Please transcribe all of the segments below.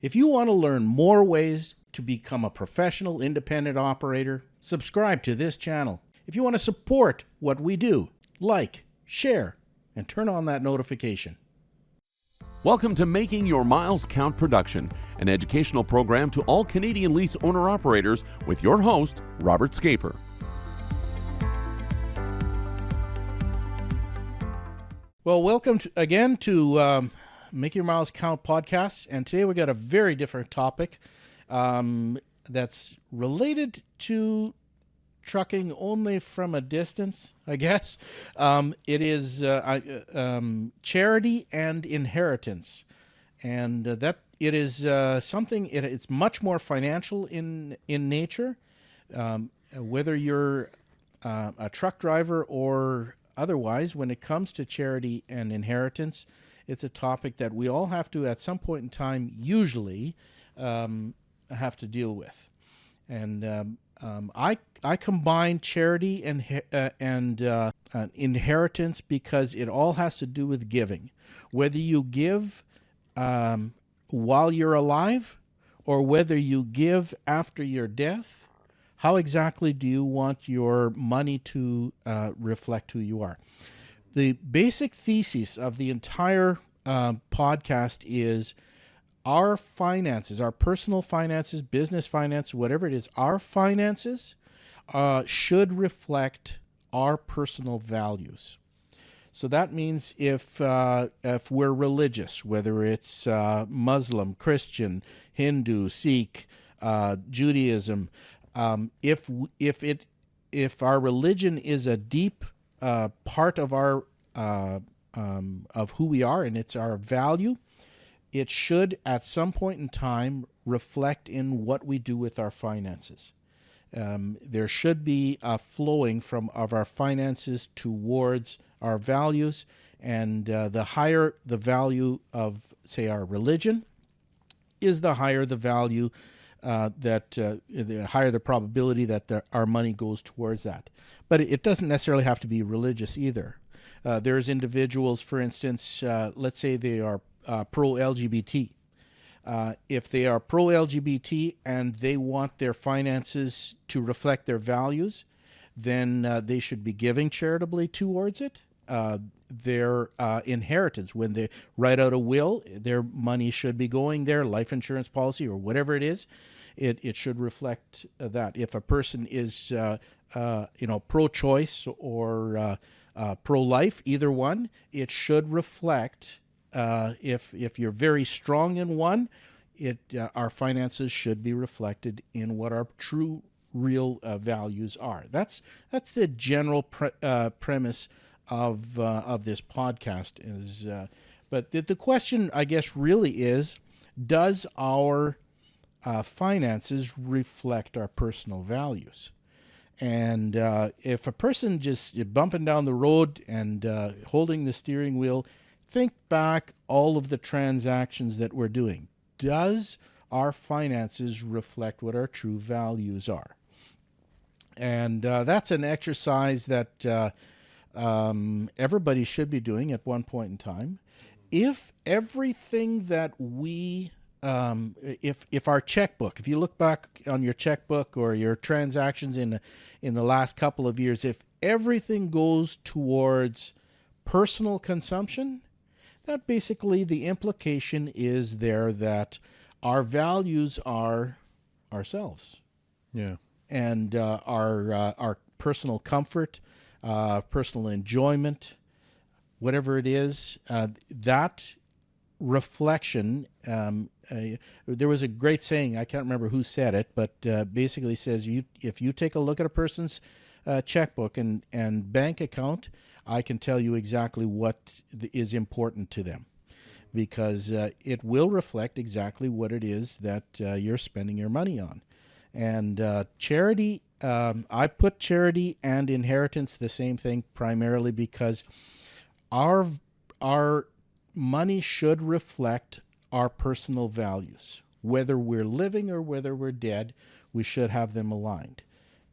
If you want to learn more ways to become a professional independent operator, subscribe to this channel. If you want to support what we do, like, share, and turn on that notification. Welcome to Making Your Miles Count Production, an educational program to all Canadian lease owner-operators with your host, Robert Scaper. Well, welcome again to Make Your Miles Count podcast, and today we got a very different topic that's related to trucking only from a distance, I guess. It is charity and inheritance, and that it is something. It's much more financial in nature. Whether you're a truck driver or otherwise, when it comes to charity and inheritance, it's a topic that we all have to, at some point in time, usually have to deal with. And I combine charity and inheritance because it all has to do with giving. Whether you give while you're alive or whether you give after your death, how exactly do you want your money to reflect who you are? The basic thesis of the entire podcast is our finances, our personal finances, business finance, whatever it is, our finances should reflect our personal values. So that means if we're religious, whether it's Muslim, Christian, Hindu, Sikh, Judaism, if our religion is a deep part of our of who we are and it's our value, it should at some point in time reflect in what we do with our finances. There should be a flowing of our finances towards our values, and the higher the value of, say, our religion is, the higher the value the higher the probability that our money goes towards that. But it doesn't necessarily have to be religious either. There's individuals, for instance, let's say they are pro-LGBT. If they are pro-LGBT and they want their finances to reflect their values, then they should be giving charitably towards it. Their inheritance, when they write out a will, their money should be going there, life insurance policy or whatever it is, it should reflect that. If a person is pro-choice or pro-life, either one, it should reflect. If you're very strong in one, our finances should be reflected in what our true, real values are. That's the general premise of this podcast. But the question, I guess, really is: does our finances reflect our personal values? And if a person just bumping down the road and holding the steering wheel, think back all of the transactions that we're doing. Does our finances reflect what our true values are? And that's an exercise that everybody should be doing at one point in time. If everything that we, if our checkbook, if you look back on your checkbook or your transactions in the last couple of years, if everything goes towards personal consumption, that basically the implication is there that our values are ourselves. Yeah. And our personal comfort, personal enjoyment, whatever it is, that reflection. There was a great saying, I can't remember who said it, but basically says, if you take a look at a person's checkbook and bank account, I can tell you exactly what is important to them, because it will reflect exactly what it is that you're spending your money on. And charity, I put charity and inheritance the same thing, primarily because our money should reflect our personal values. Whether we're living or whether we're dead, we should have them aligned.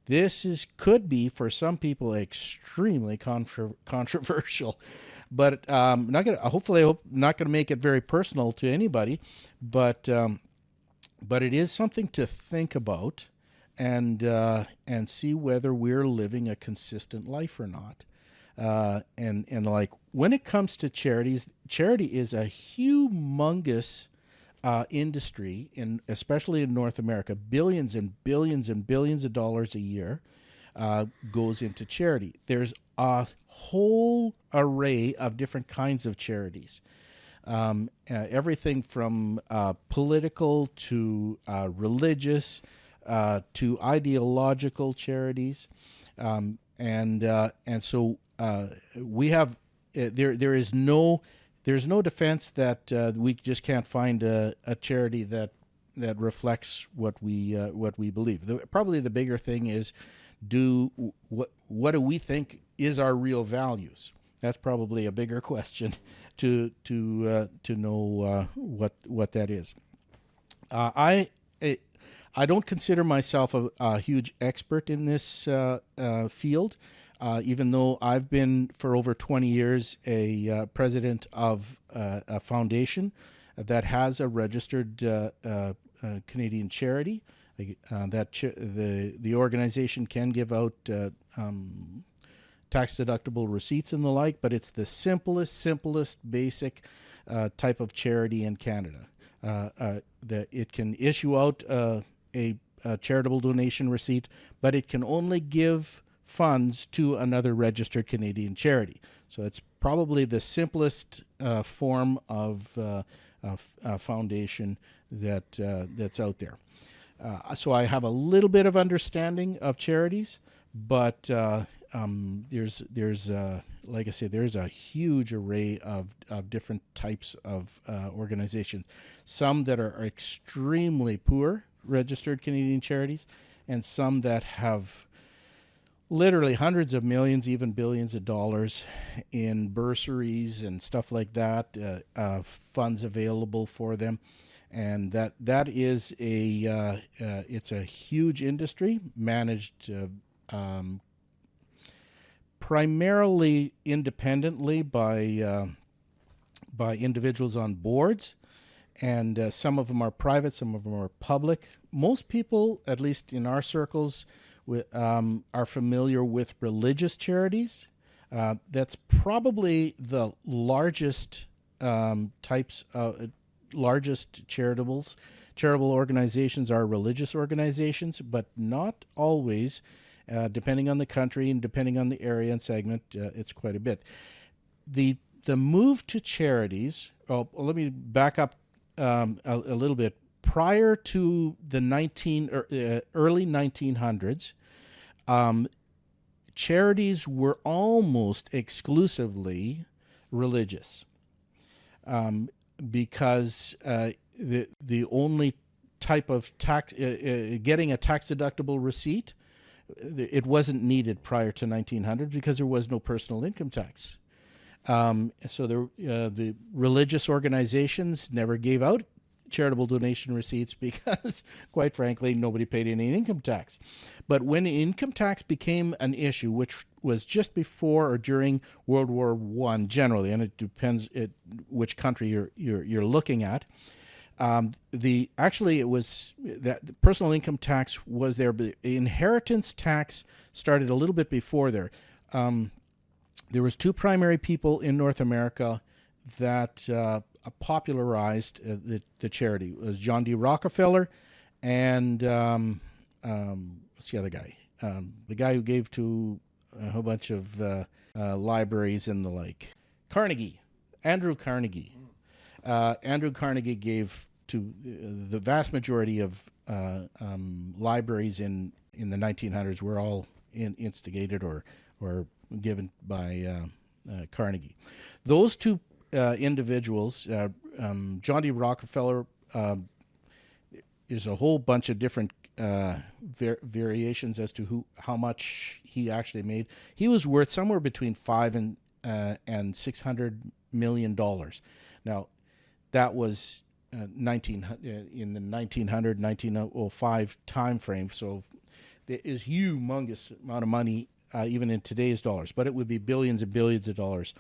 This could be, for some people, extremely controversial, but hopefully not going to make it very personal to anybody. But but it is something to think about, and see whether we're living a consistent life or not. And like when it comes to charities, charity is a humongous industry, especially in North America. Billions and billions and billions of dollars a year goes into charity. There's a whole array of different kinds of charities. Everything from political to religious to ideological charities, and so we have there's no defense that we just can't find a charity that reflects what we believe. Probably the bigger thing is what do we think is our real values? That's probably a bigger question to know what that is. I don't consider myself a huge expert in this field, even though I've been for over 20 years a president of a foundation that has a registered Canadian charity. The organization can give out tax-deductible receipts and the like, but it's the simplest basic type of charity in Canada. That it can issue out a charitable donation receipt, but it can only give funds to another registered Canadian charity. So it's probably the simplest form of foundation that's out there. So I have a little bit of understanding of charities, but there's like I said, there's a huge array of different types of organizations. Some that are extremely poor registered Canadian charities, and some that have literally hundreds of millions, even billions of dollars in bursaries and stuff like that, funds available for them. And that is it's a huge industry managed primarily independently by individuals on boards, and some of them are private, some of them are public. Most people, at least in our circles, are familiar with religious charities. That's probably the largest largest charitable organizations are religious organizations, but not always. Depending on the country and depending on the area and segment, it's quite a bit. The move to charities. Oh, let me back up a little bit. Prior to the early 1900s, charities were almost exclusively religious, because the only type of tax getting a tax deductible receipt, it wasn't needed prior to 1900 because there was no personal income tax. So the religious organizations never gave out charitable donation receipts because, quite frankly, nobody paid any income tax. But when income tax became an issue, which was just before or during World War I generally, and it depends which country you're looking at, it was that the personal income tax was there, but the inheritance tax started a little bit before there. There was two primary people in North America that popularized the charity. It was John D. Rockefeller and what's the other guy? The guy who gave to a whole bunch of libraries and the like. Andrew Carnegie. Andrew Carnegie gave to the vast majority of libraries in the 1900s were all instigated or given by Carnegie. Those two individuals, John D. Rockefeller, there's a whole bunch of different variations as to how much he actually made. He was worth somewhere between $500 and $600 million. Now, that was in the 1905 time frame, so there is humongous amount of money even in today's dollars, but it would be billions and billions of dollars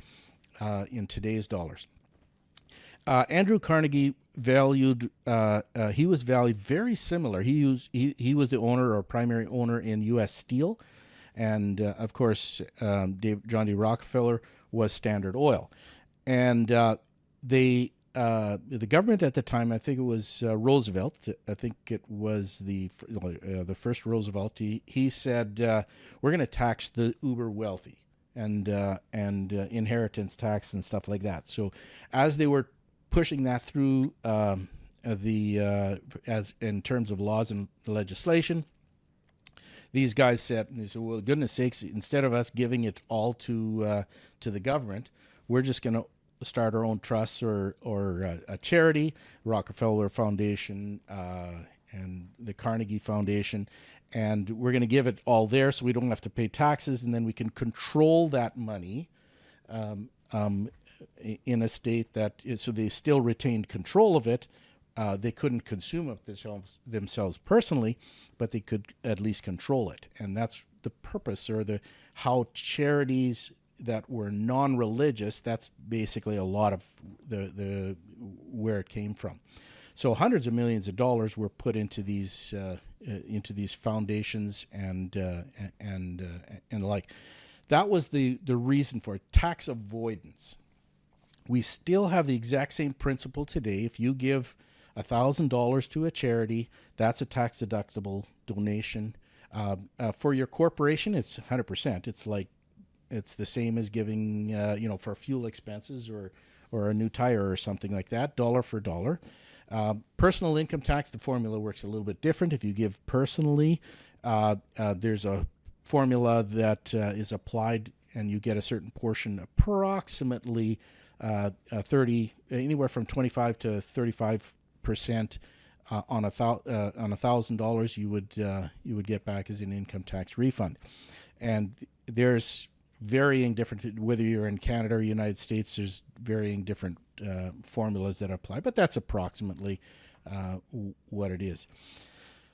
in today's dollars. Andrew Carnegie he was valued very similar. He was the owner or primary owner in U.S. Steel, and of course John D. Rockefeller was Standard Oil, and the government at the time, I think it was Roosevelt. I think it was the first Roosevelt. He said we're going to tax the uber wealthy and inheritance tax and stuff like that. So as they were pushing that through as in terms of laws and legislation, these guys said, well, goodness sakes, instead of us giving it all to the government, we're just going to start our own trusts or a charity, Rockefeller Foundation and the Carnegie Foundation, and we're going to give it all there so we don't have to pay taxes, and then we can control that money in a state that so they still retained control of it. They couldn't consume it themselves personally, but they could at least control it, and that's the purpose or how charities that were non-religious. That's basically a lot of the where it came from. So hundreds of millions of dollars were put into these foundations and the like. That was the reason for it. Tax avoidance. We still have the exact same principle today. If you give $1,000 to a charity, that's a tax deductible donation. For your corporation, it's 100%. It's the same as giving, for fuel expenses or a new tire or something like that, dollar for dollar. Personal income tax, the formula works a little bit different. If you give personally, there's a formula that is applied, and you get a certain portion, approximately 30, anywhere from 25 to 35% on $1,000. You would get back as an income tax refund, and there's varying different, whether you're in Canada or United States, there's varying different formulas that apply, but that's approximately what it is.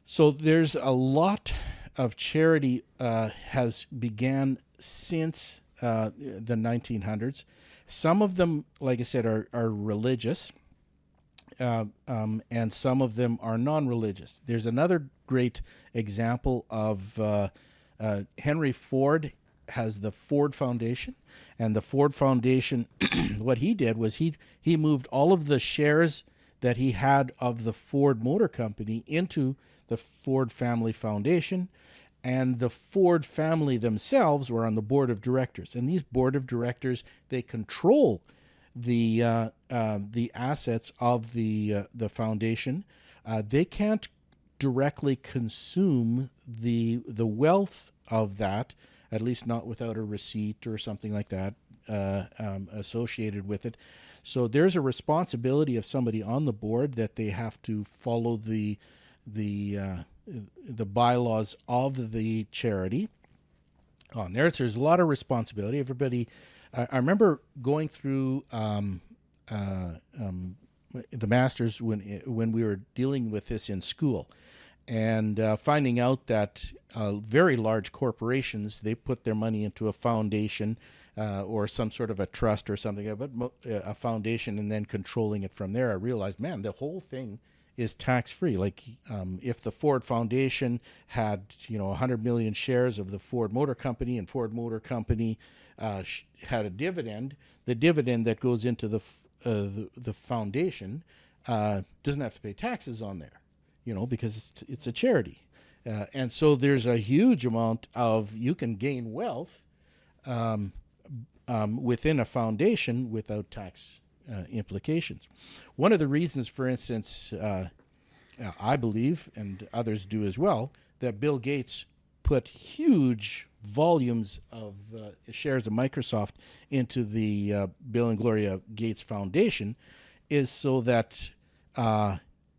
So there's a lot of charity has began since the 1900s. Some of them, like I said, are religious, and some of them are non-religious. There's another great example of Henry Ford has the Ford Foundation, and the Ford Foundation, what he did was he moved all of the shares that he had of the Ford Motor Company into the Ford Family Foundation, and the Ford family themselves were on the board of directors. And these board of directors, they control the assets of the foundation. They can't directly consume the wealth of that, at least not without a receipt or something like that associated with it. So there's a responsibility of somebody on the board that they have to follow the bylaws of the charity on there. So there's a lot of responsibility. Everybody, I remember going through the masters when we were dealing with this in school, and finding out that very large corporations, they put their money into a foundation or some sort of a trust or something, but a foundation, and then controlling it from there. I realized, man, the whole thing is tax-free. Like if the Ford Foundation had 100 million shares of the Ford Motor Company, and Ford Motor Company had a dividend, the dividend that goes into the foundation doesn't have to pay taxes on there. Because it's a charity. And so there's a huge amount of, you can gain wealth within a foundation without tax implications. One of the reasons, for instance, I believe, and others do as well, that Bill Gates put huge volumes of shares of Microsoft into the Bill and Gloria Gates Foundation is so that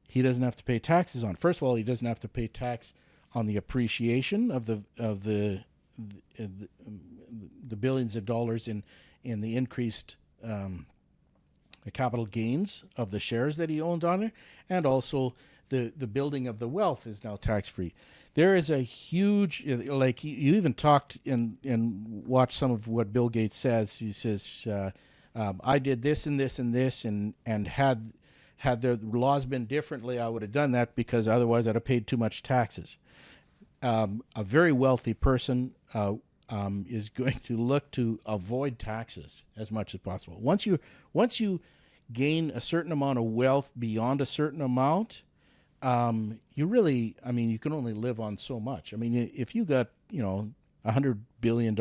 he doesn't have to pay taxes on it. First of all, he doesn't have to pay tax on the appreciation of the billions of dollars in the increased capital gains of the shares that he owned on it, and also the building of the wealth is now tax free. There is a huge, like you even talked and watched some of what Bill Gates says. He says I did this and this and this, and had the laws been differently, I would have done that because otherwise I'd have paid too much taxes. A very wealthy person is going to look to avoid taxes as much as possible. Once you gain a certain amount of wealth beyond a certain amount, you can only live on so much. I mean, if you got, $100 billion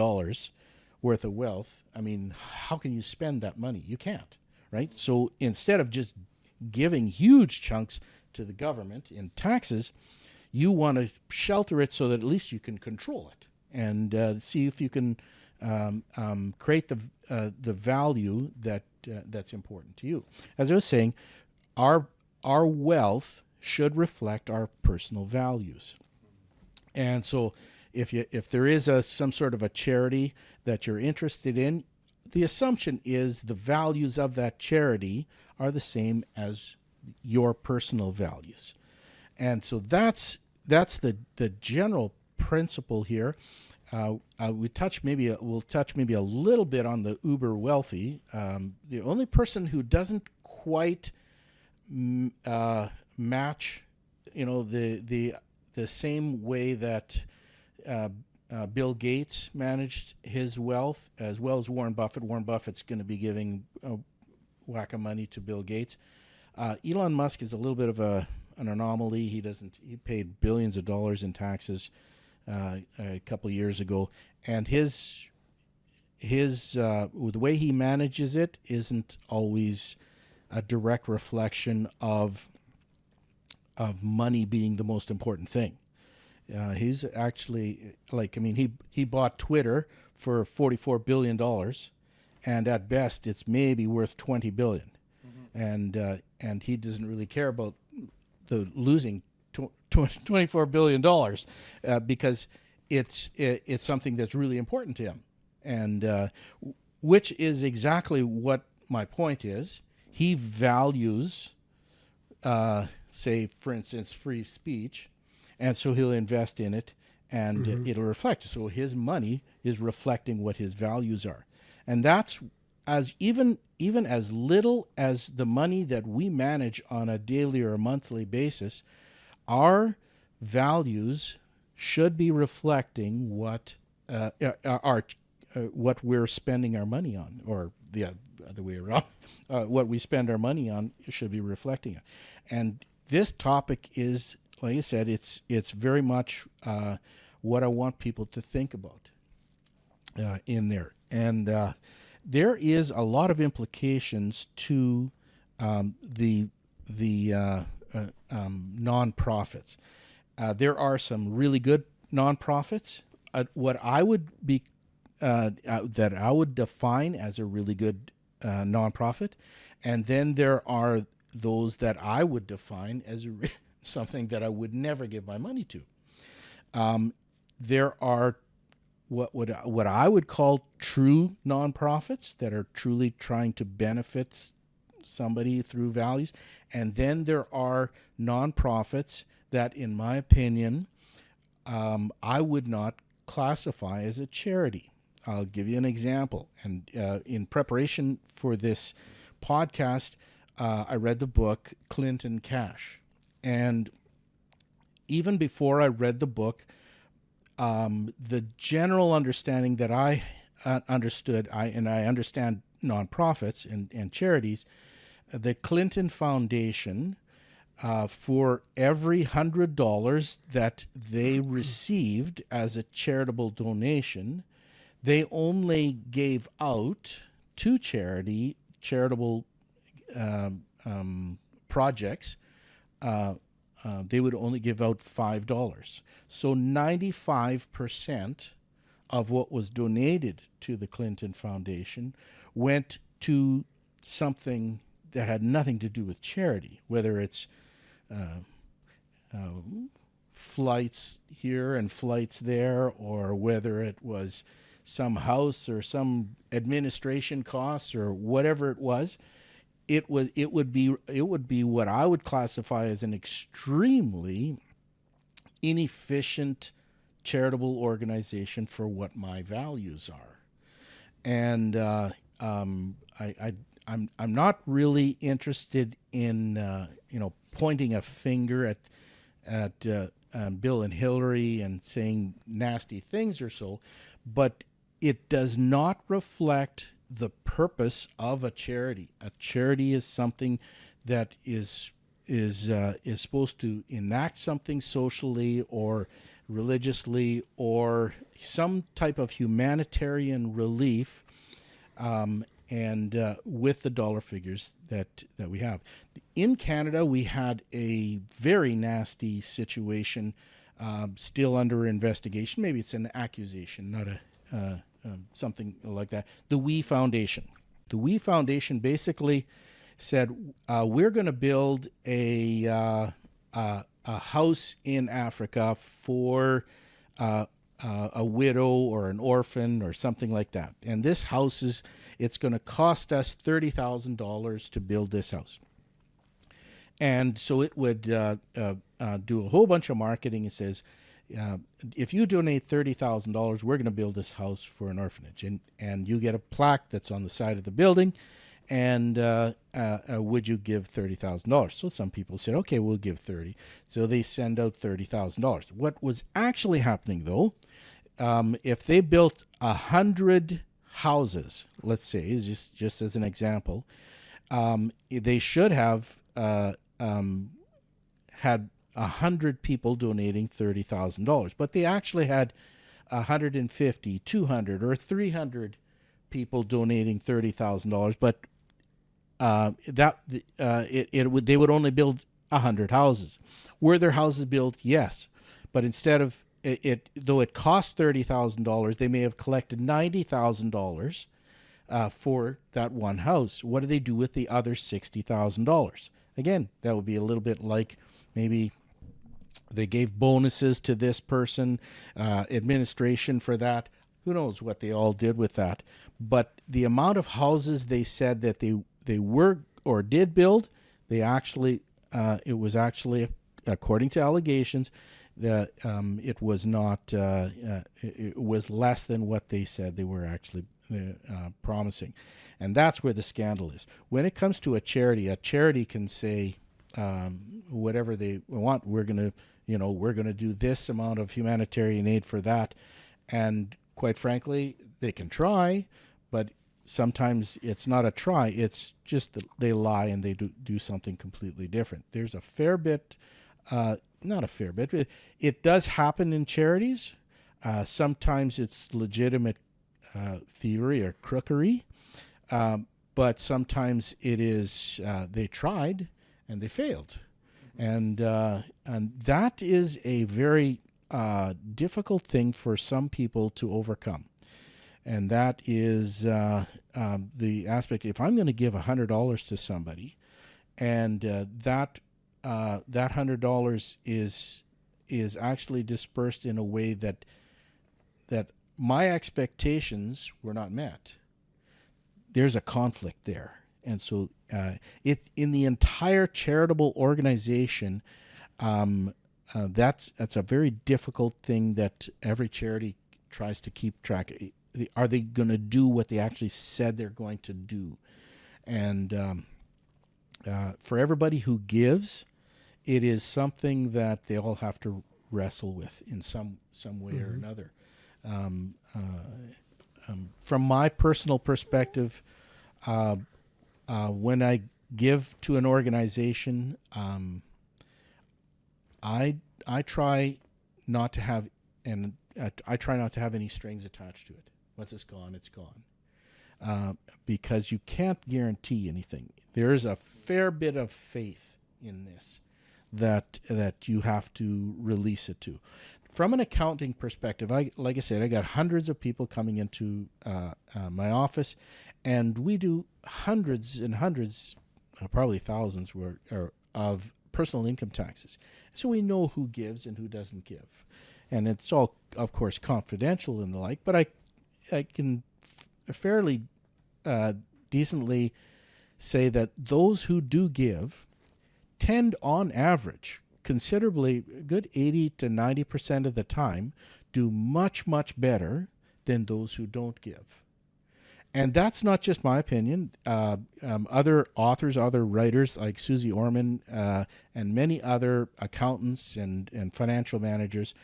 worth of wealth, I mean, how can you spend that money? You can't, right? So instead of just giving huge chunks to the government in taxes, you want to shelter it so that at least you can control it and see if you can create the value that's important to you. As I was saying, our wealth should reflect our personal values, and so if there is some sort of a charity that you're interested in, the assumption is the values of that charity are the same as your personal values. And so that's the general principle here. We'll touch maybe a little bit on the uber wealthy. The only person who doesn't quite match, the same way that Bill Gates managed his wealth, as well as Warren Buffett. Warren Buffett's going to be giving a whack of money to Bill Gates. Elon Musk is a little bit of an anomaly. He paid billions of dollars in taxes a couple of years ago, and his the way he manages it isn't always a direct reflection of money being the most important thing. He's actually he bought Twitter for $44 billion, and at best it's maybe worth $20 billion. Mm-hmm. And he doesn't really care about the losing $24 billion because it's something that's really important to him, and which is exactly what my point is. He values, say, for instance, free speech, and so he'll invest in it, and it'll reflect. So his money is reflecting what his values are, and that's even as little as the money that we manage on a daily or a monthly basis. Our values should be reflecting what we're spending our money on, or the other way around. What we spend our money on should be reflecting it. And this topic is, like I said, it's very much what I want people to think about in there. And there is a lot of implications to the nonprofits. There are some really good nonprofits. What I would be that I would define as a really good nonprofit, and then there are those that I would define as something that I would never give my money to. There are what I would call true nonprofits that are truly trying to benefit somebody through values, and then there are nonprofits that, in my opinion, I would not classify as a charity. I'll give you an example. And in preparation for this podcast, I read the book Clinton Cash. And even before I read the book, the general understanding that I understood, I understand nonprofits and charities, the Clinton Foundation, for every $100 that they received as a charitable donation, they only gave out to charitable projects. They would only give out $5. So 95% of what was donated to the Clinton Foundation went to something that had nothing to do with charity, whether it's flights here and flights there, or whether it was some house or some administration costs or whatever it was. It would be what I would classify as an extremely inefficient charitable organization for what my values are. And I'm not really interested in pointing a finger at Bill and Hillary and saying nasty things or so, but it does not reflect the purpose of a charity. A charity is something that is supposed to enact something socially or religiously or some type of humanitarian relief, and with the dollar figures that we have. In Canada, we had a very nasty situation, still under investigation. Maybe it's an accusation, not a something like that. The We Foundation. The We Foundation basically said, we're going to build a house in Africa for a widow or an orphan or something like that. And this house it's going to cost us $30,000 to build this house. And so it would do a whole bunch of marketing. It says, if you donate $30,000, we're going to build this house for an orphanage. And you get a plaque that's on the side of the building. And would you give $30,000? So some people said, okay, we'll give 30. So they send out $30,000. What was actually happening, though, if they built 100 houses, let's say, just as an example, they should have had 100 people donating $30,000, but they actually had 150, 200, or 300 people donating $30,000. But they would only build 100 houses. Were their houses built? Yes, but instead of though it cost $30,000, they may have collected $90,000 for that one house. What do they do with the other $60,000? Again, that would be a little bit like maybe they gave bonuses to this person, administration for that. Who knows what they all did with that? But the amount of houses they said that they were or did build, it was actually, according to allegations, that it was not. It was less than what they said they were actually promising, and that's where the scandal is. When it comes to a charity can say whatever they want. We're gonna do this amount of humanitarian aid for that, and quite frankly, they can try, but sometimes it's not a try. It's just that they lie and they do something completely different. There's a fair bit. Not a fair bit. It does happen in charities. Sometimes it's legitimate theory or crookery, but sometimes it is they tried and they failed, and that is a very difficult thing for some people to overcome, and that is the aspect. If I'm going to give $100 to somebody, and that $100 is actually dispersed in a way that my expectations were not met, there's a conflict there. And so it in the entire charitable organization, that's a very difficult thing that every charity tries to keep track. Are they going to do what they actually said they're going to do? And for everybody who gives, it is something that they all have to wrestle with in some way or another. From my personal perspective, when I give to an organization, I try not to have any strings attached to it. Once it's gone, it's gone. Because you can't guarantee anything. There is a fair bit of faith in this that you have to release it to. From an accounting perspective, like I said, I got hundreds of people coming into my office, and we do hundreds and hundreds, probably thousands, of personal income taxes. So we know who gives and who doesn't give, and it's all, of course, confidential and the like. But I can fairly decently say that those who do give tend, on average, considerably good 80 to 90% of the time, do much, much better than those who don't give. And that's not just my opinion. Other authors, other writers like Susie Orman, and many other accountants and financial managers,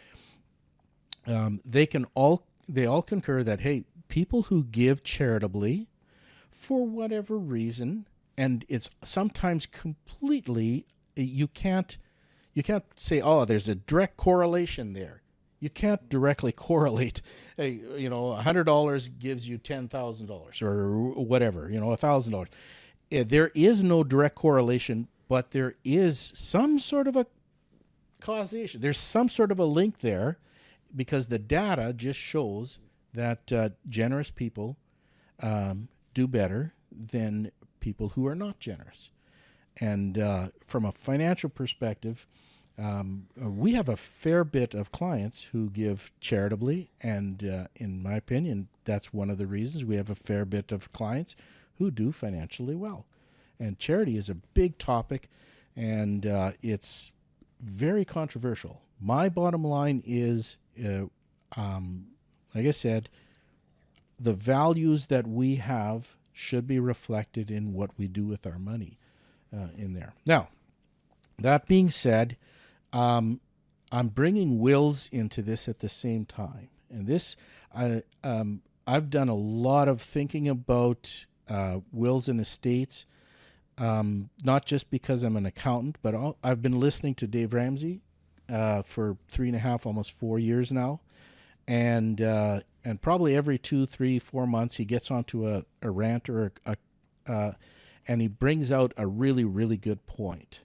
they all concur that, hey, people who give charitably for whatever reason, and it's sometimes completely, you can't say, oh, there's a direct correlation there. You can't directly correlate. Hey, $100 gives you $10,000 or whatever, $1,000. There is no direct correlation, but there is some sort of a causation. There's some sort of a link there, because the data just shows that generous people do better than people who are not generous. And from a financial perspective, we have a fair bit of clients who give charitably, and in my opinion, that's one of the reasons we have a fair bit of clients who do financially well. And charity is a big topic, and it's very controversial. My bottom line is, like I said, the values that we have should be reflected in what we do with our money in there. Now, that being said, I'm bringing wills into this at the same time. And this, I've done a lot of thinking about wills and estates, not just because I'm an accountant, but I've been listening to Dave Ramsey for 3.5, almost 4 years now. And probably every 2, 3, 4 months, he gets onto a rant or and he brings out a really, really good point.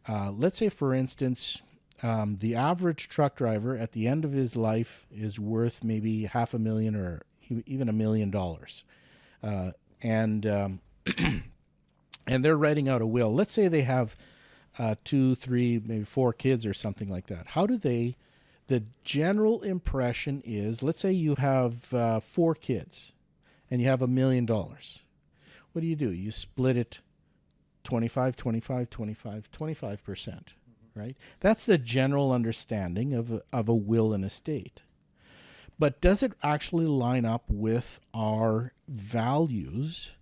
Let's say, for instance, the average truck driver at the end of his life is worth maybe $500,000 or even $1 million. And they're writing out a will. Let's say they have 2, 3, maybe 4 kids or something like that. The general impression is, let's say you have 4 kids and you have $1 million. What do? You split it 25, 25, 25, 25%, right? That's the general understanding of a will and estate. But does it actually line up with our values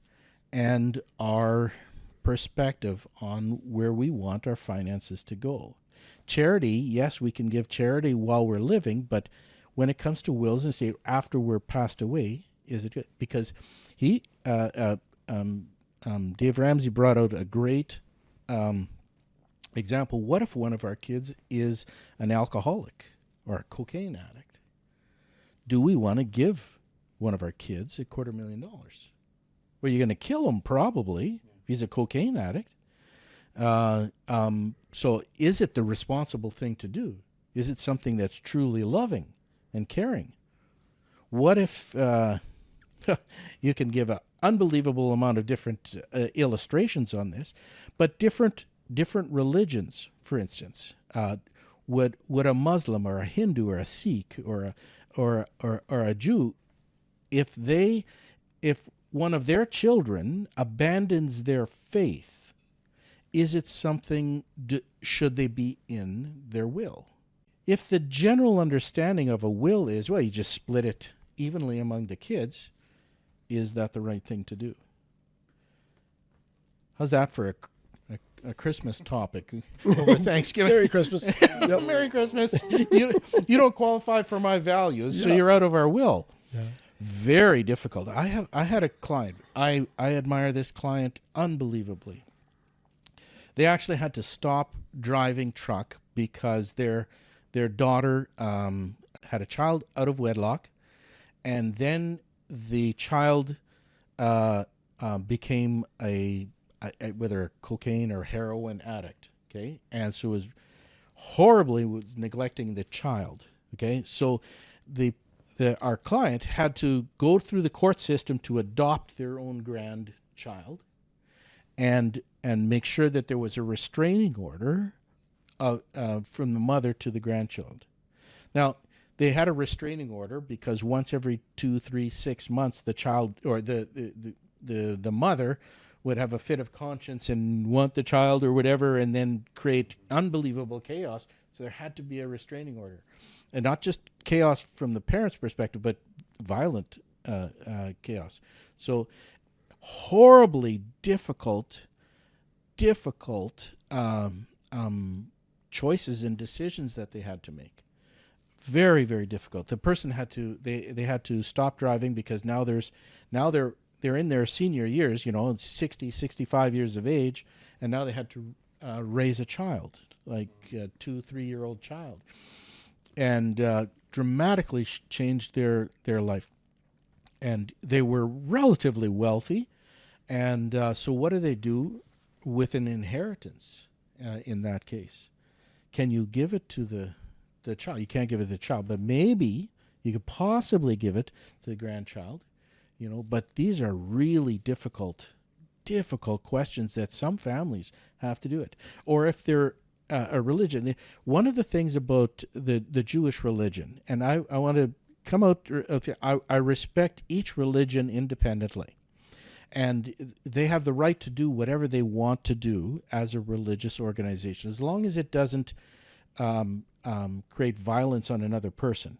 and our perspective on where we want our finances to go? Charity, yes, we can give charity while we're living, but when it comes to wills and estate after we're passed away, is it good? Because Dave Ramsey brought out a great example. What if one of our kids is an alcoholic or a cocaine addict? Do we want to give one of our kids $250,000? Well, you're going to kill him probably if he's a cocaine addict. So is it the responsible thing to do? Is it something that's truly loving and caring? What if you can give an unbelievable amount of different illustrations on this, but different religions, for instance, would a Muslim or a Hindu or a Sikh or a Jew, if one of their children abandons their faith, is it something, should they be in their will? If the general understanding of a will is, well, you just split it evenly among the kids, is that the right thing to do? How's that for a Christmas topic over Thanksgiving? Merry Christmas. Yep. Merry Christmas. You don't qualify for my values, so you're out of our will. Yeah. Very difficult. I had a client. I admire this client unbelievably. They actually had to stop driving truck because their daughter had a child out of wedlock, and then the child became whether a cocaine or heroin addict. Okay, and so was neglecting the child. Okay, so our client had to go through the court system to adopt their own grandchild, and make sure that there was a restraining order from the mother to the grandchild. Now, they had a restraining order because once every 2, 3, 6 months, the child or the mother would have a fit of conscience and want the child or whatever, and then create unbelievable chaos. So there had to be a restraining order, and not just chaos from the parents' perspective, but violent chaos. So horribly difficult choices and decisions that they had to make. Very, very difficult. The person had to they had to stop driving because now they're in their senior years, 60, 65 years of age, and now they had to raise a child, like a 2-3-year-old child, and dramatically changed their life. And they were relatively wealthy, and so what do they do with an inheritance in that case? Can you give it to the child? You can't give it to the child, but maybe you could possibly give it to the grandchild, but these are really difficult questions that some families have to do it. Or if they're a religion, one of the things about the Jewish religion, and I want to come out, I respect each religion independently, and they have the right to do whatever they want to do as a religious organization, as long as it doesn't create violence on another person.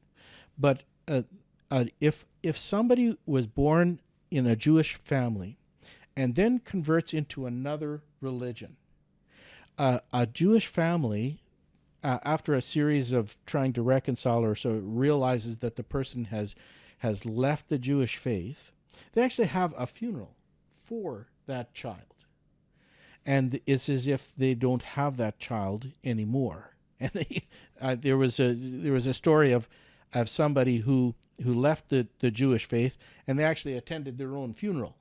But if somebody was born in a Jewish family and then converts into another religion, a Jewish family, after a series of trying to reconcile or so, realizes that the person has left the Jewish faith, they actually have a funeral for that child. And it's as if they don't have that child anymore. And there was a story of somebody who left the Jewish faith, and they actually attended their own funeral,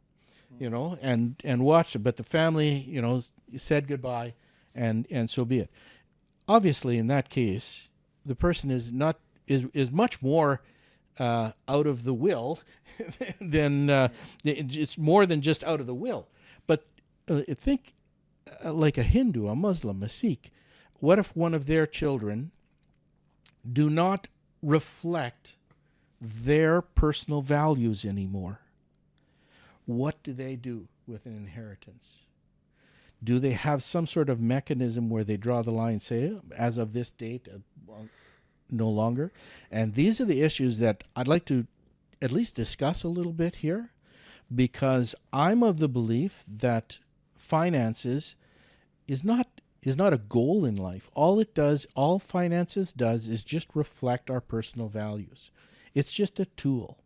and watched it. But the family, said goodbye, and so be it. Obviously, in that case, the person is much more out of the will than it's more than just out of the will. But think like a Hindu, a Muslim, a Sikh. What if one of their children do not reflect their personal values anymore? What do they do with an inheritance? Do they have some sort of mechanism where they draw the line and say, as of this date, no longer? And these are the issues that I'd like to at least discuss a little bit here, because I'm of the belief that finances is not a goal in life. All finances does is just reflect our personal values. It's just a tool.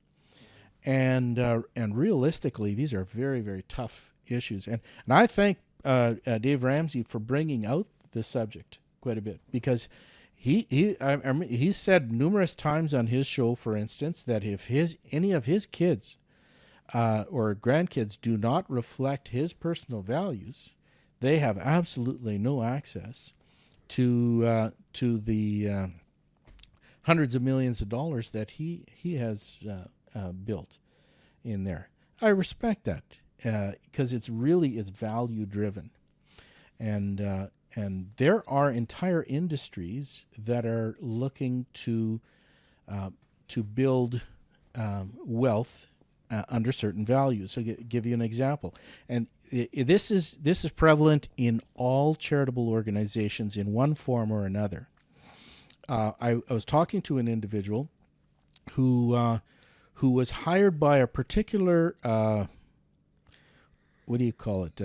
And realistically, these are very, very tough issues. And I thank Dave Ramsey for bringing out this subject quite a bit, because he said numerous times on his show, for instance, that if any of his kids or grandkids do not reflect his personal values, they have absolutely no access to the hundreds of millions of dollars that he has built in there. I respect that because it's value driven, and there are entire industries that are looking to build wealth under certain values. So, give you an example, and this is prevalent in all charitable organizations in one form or another. I was talking to an individual who was hired by a particular what do you call it?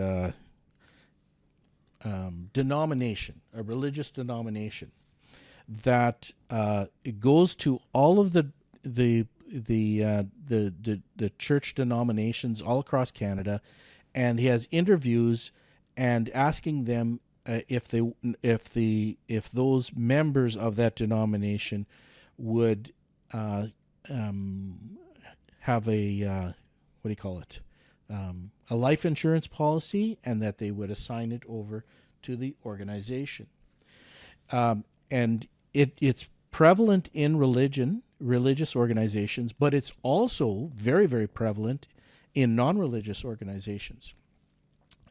Denomination, a religious denomination that it goes to all of the church denominations all across Canada, and he has interviews and asking them if those members of that denomination would have a what do you call it? A life insurance policy, and that they would assign it over to the organization. And it's prevalent in religious organizations, but it's also very, very prevalent in non-religious organizations.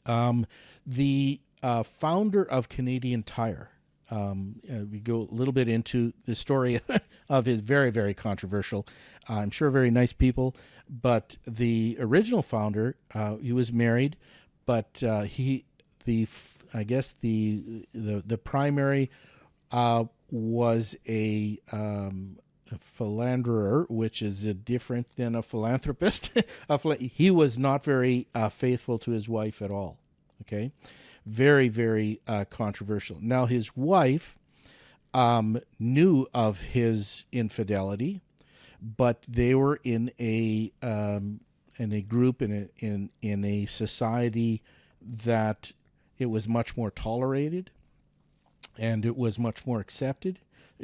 The founder of Canadian Tire, we go a little bit into the story of his very, very controversial, I'm sure very nice people, but the original founder, he was married, but I guess the primary was a philanderer, which is different than a philanthropist. He was not very faithful to his wife at all. Okay, very, very controversial. Now, his wife knew of his infidelity, but they were in a group in a society that it was much more tolerated, and it was much more accepted.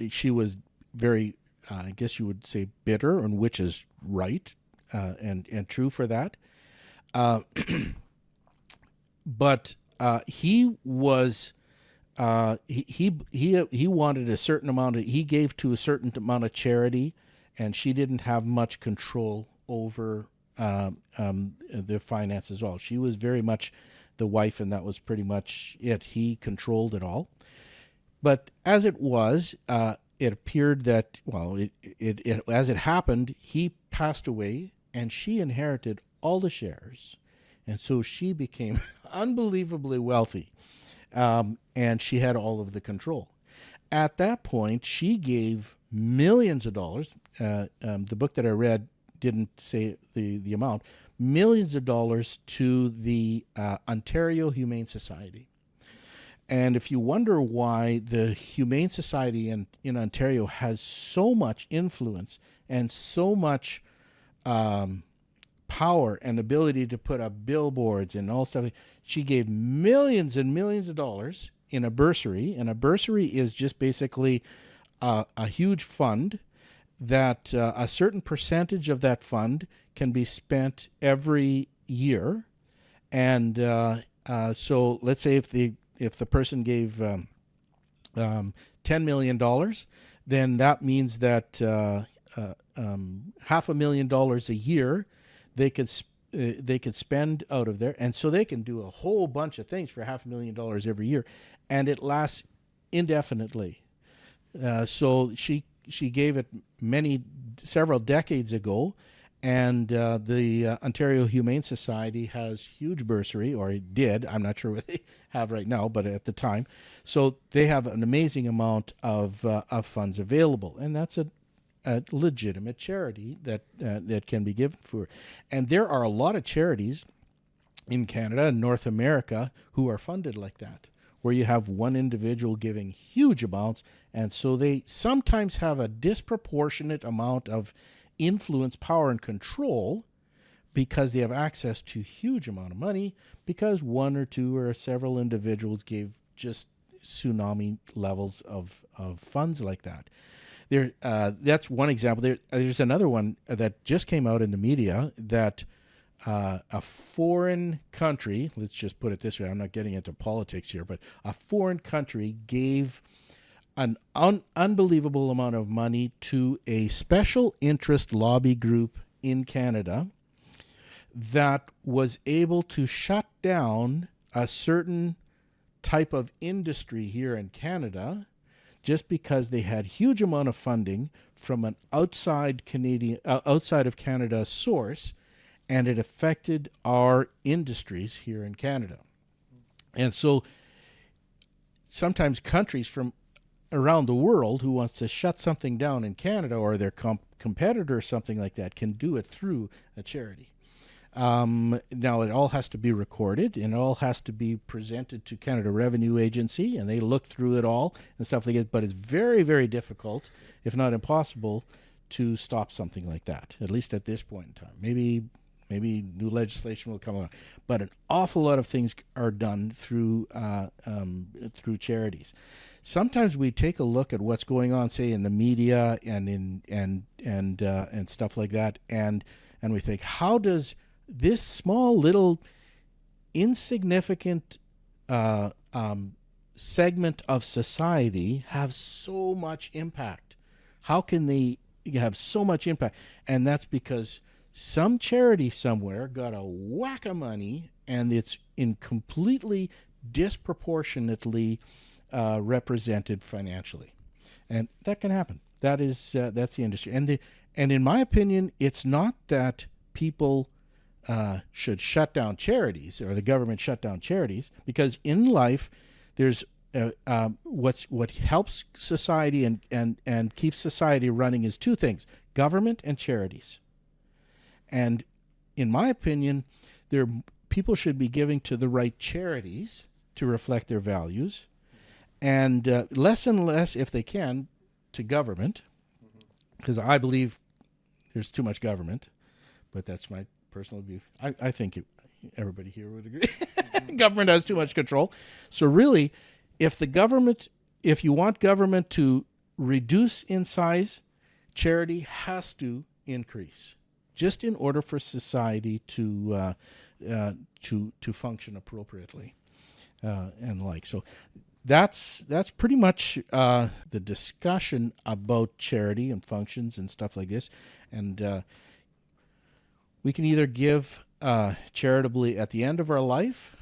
She was very, I guess you would say, bitter, and which is right and true for that. But he was he wanted a certain amount he gave to a certain amount of charity, and she didn't have much control over their finances at all. She was very much the wife, and that was pretty much it. He controlled it all. But as it was, it appeared that, well, it as it happened, he passed away, and she inherited all the shares, and so she became unbelievably wealthy, and she had all of the control. At that point, she gave millions of dollars. The book that I read didn't say the amount. Millions of dollars to the Ontario Humane Society. And if you wonder why the Humane Society in Ontario has so much influence and so much power and ability to put up billboards and all stuff, she gave millions and millions of dollars in a bursary. And a bursary is just basically a huge fund that a certain percentage of that fund can be spent every year. And so let's say if the person gave $10 million, then that means that $500,000 a year they could spend out of there, and so they can do a whole bunch of things for $500,000 every year, and it lasts indefinitely. So she gave it several decades ago. And the Ontario Humane Society has huge bursary, or it did. I'm not sure what they have right now, but at the time. So they have an amazing amount of funds available. And that's a legitimate charity that can be given for. And there are a lot of charities in Canada and North America who are funded like that, where you have one individual giving huge amounts. And so they sometimes have a disproportionate amount of influence, power, and control because they have access to huge amount of money, because one or two or several individuals gave just tsunami levels of funds like that. That's one example. There's another one that just came out in the media that a foreign country, let's just put it this way, I'm not getting into politics here, but a foreign country gave an unbelievable amount of money to a special interest lobby group in Canada that was able to shut down a certain type of industry here in Canada just because they had huge amount of funding from an outside of Canada source, and it affected our industries here in Canada. And so sometimes countries from around the world who wants to shut something down in Canada, or their competitor or something like that, can do it through a charity. Now, it all has to be recorded, and it all has to be presented to Canada Revenue Agency, and they look through it all and stuff like that. But it's very, very difficult, if not impossible, to stop something like that, at least at this point in time. Maybe new legislation will come along, but an awful lot of things are done through charities. Sometimes we take a look at what's going on, say, in the media and stuff like that, and we think, how does this small little insignificant segment of society have so much impact? How can they have so much impact? And that's because some charity somewhere got a whack of money, and it's in completely disproportionately represented financially, and that can happen. That's the industry, and in my opinion, it's not that people should shut down charities, or the government shut down charities, because in life there's what helps society and keeps society running is two things: government and charities. And in my opinion, people should be giving to the right charities to reflect their values, and less and less, if they can, to government, because I believe there's too much government. But that's my personal view. I think everybody here would agree. Government has too much control. So really, if you want government to reduce in size, charity has to increase, just in order for society to function appropriately, and like so. That's pretty much the discussion about charity and functions and stuff like this, and we can either give charitably at the end of our life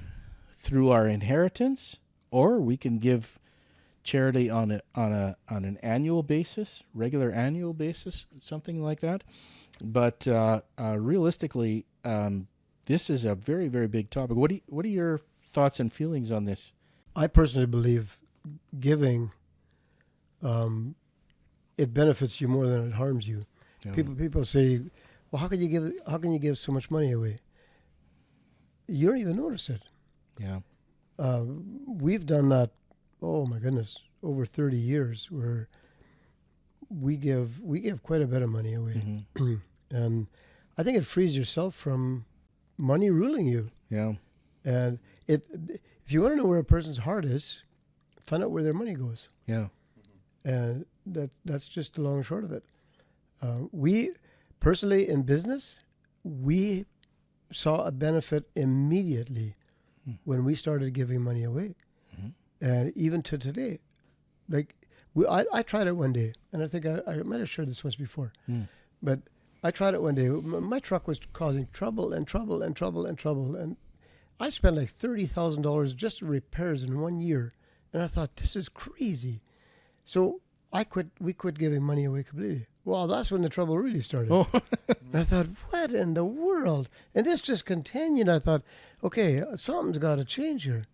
through our inheritance, or we can give charity on an annual basis, regular annual basis, something like that. But realistically, this is a very, very big topic. What are your thoughts and feelings on this? I personally believe giving, it benefits you more than it harms you. Yeah. People say, well, how can you give so much money away? You don't even notice it. Yeah. We've done that, oh my goodness, over 30 years, where we give quite a bit of money away. Mm-hmm. And I think it frees yourself from money ruling you. Yeah. And if you want to know where a person's heart is, find out where their money goes. Yeah. And that's just the long and short of it. We personally in business, we saw a benefit immediately when we started giving money away. Mm-hmm. And even to today, like I tried it one day, and I think I might have shared this once before, but I tried it one day. My truck was causing trouble, and I spent like $30,000 just on repairs in 1 year. And I thought, this is crazy. So we quit giving money away completely. Well, that's when the trouble really started. Oh. And I thought, what in the world? And this just continued. I thought, okay, something's got to change here.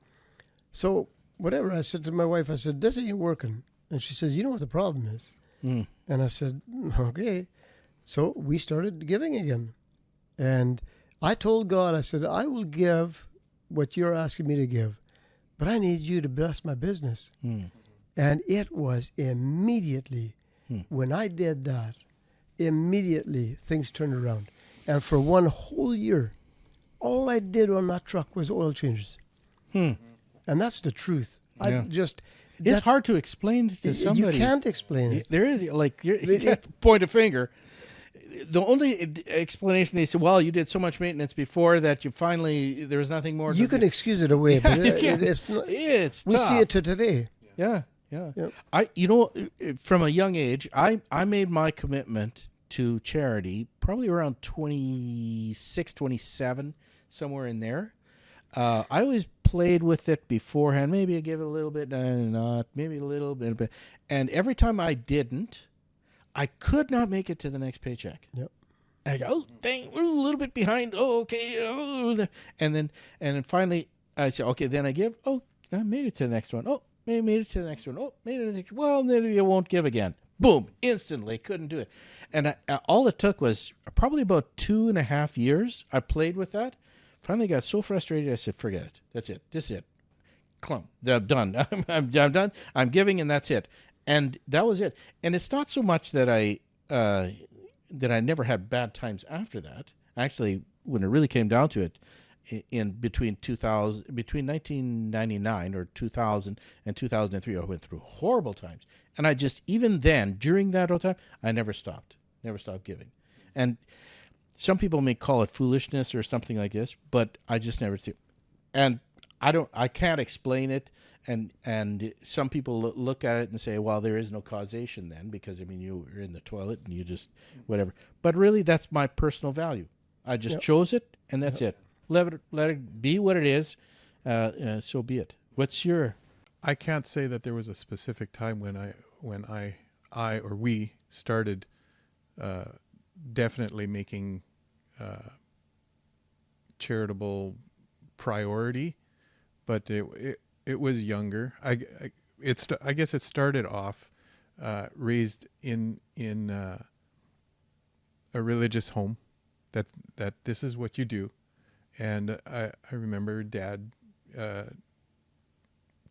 So whatever, I said to my wife, I said, this ain't working. And she says, you know what the problem is? And I said, okay. So we started giving again. And I told God, I said, I will give what you're asking me to give, but I need you to bless my business. And it was immediately, when I did that, immediately things turned around. And for one whole year, all I did on that truck was oil changes. And that's the truth. Yeah. It's hard to explain to somebody. You can't explain it. There is, like, you can't point a finger. The only explanation they say, well, you did so much maintenance before that you finally, there was nothing more. You can excuse it away, but it's we tough. see it to today. Yeah. From a young age, I made my commitment to charity probably around 26, 27, somewhere in there. I always played with it beforehand. Maybe I give it a little bit, not maybe a little bit, and every time I didn't, I could not make it to the next paycheck. Yep. And I go, oh, dang, we're a little bit behind. Oh, okay. Oh. And then finally I said, okay, then I give. Oh, I made it to the next one. Oh, maybe made it to the next one. Oh, made it to the next one. Well, then you won't give again. Boom, instantly, couldn't do it. And all it took was probably about 2.5 years. I played with that. Finally got so frustrated, I said, forget it. That's it. This is it. Clump. I'm done. I'm done. I'm giving, and that's it. And that was it. And it's not so much that I never had bad times after that. Actually, when it really came down to it, between 1999 or 2000 and 2003, I went through horrible times. And I just, even then, during that whole time, I never stopped giving. And some people may call it foolishness or something like this, but I just never do. And I can't explain it. And some people look at it and say, well, there is no causation then, because, I mean, you're in the toilet and you just, whatever. But really, that's my personal value. I just chose it, and that's it. Let it be what it is, so be it. What's your... I can't say that there was a specific time when I or we started definitely making charitable priority, but it it was younger. I guess it started off raised in a religious home, that this is what you do. And I remember Dad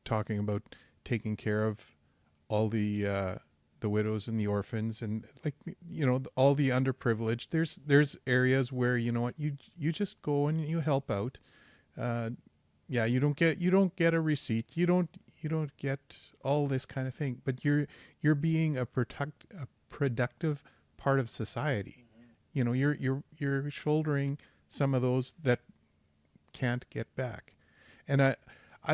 talking about taking care of all the widows and the orphans, and like, you know, all the underprivileged. There's areas where, you know what, you just go and you help out. Yeah, you don't get a receipt. You don't get all this kind of thing, but you're being a productive part of society. You know, you're shouldering some of those that can't get back. And I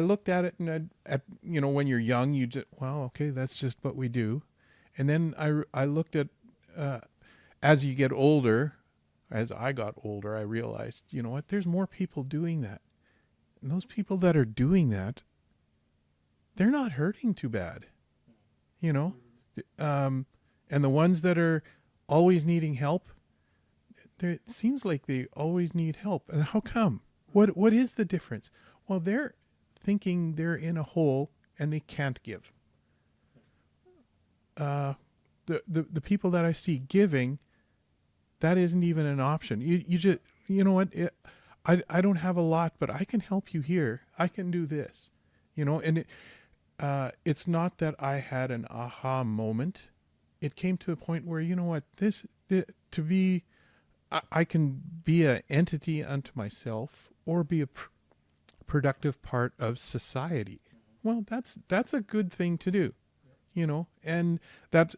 looked at it, and at you know, when you're young, you just, well, okay, that's just what we do. And then I looked at as you get older, as I got older, I realized, you know what, there's more people doing that. And those people that are doing that, they're not hurting too bad, you know. And the ones that are always needing help, it seems like they always need help. And how come? What is the difference? Well, they're thinking they're in a hole and they can't give. The people that I see giving, that isn't even an option. You just, you know what, I don't have a lot, but I can help you here. I can do this, you know. And it's not that I had an aha moment. It came to the point where, you know what, I can be an entity unto myself, or be a productive part of society. Well, that's a good thing to do, you know. And that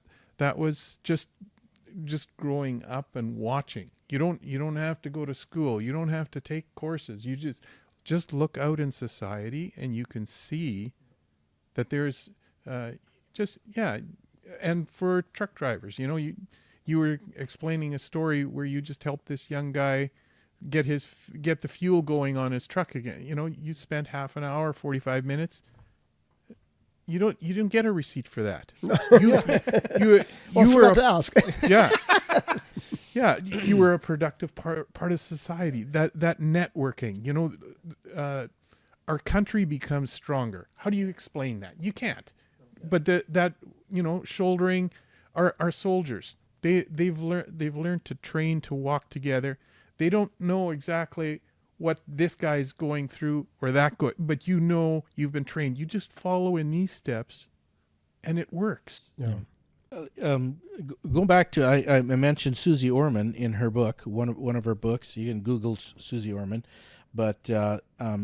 was just growing up and watching. You don't have to go to school. You don't have to take courses. You just look out in society, and you can see that there's and for truck drivers, you know, you were explaining a story where you just helped this young guy get the fuel going on his truck again. You know, you spent half an hour, 45 minutes. You didn't get a receipt for that. You were to ask. Yeah. Yeah, you were a productive part of society. That networking, you know, our country becomes stronger. How do you explain that? You can't. But that you know, shouldering our soldiers. They've learned to train to walk together. They don't know exactly what this guy's going through or that but you know, you've been trained. You just follow in these steps, and it works. Yeah. Going back to, I mentioned Susie Orman in her book, one of her books. You can Google Susie Orman, but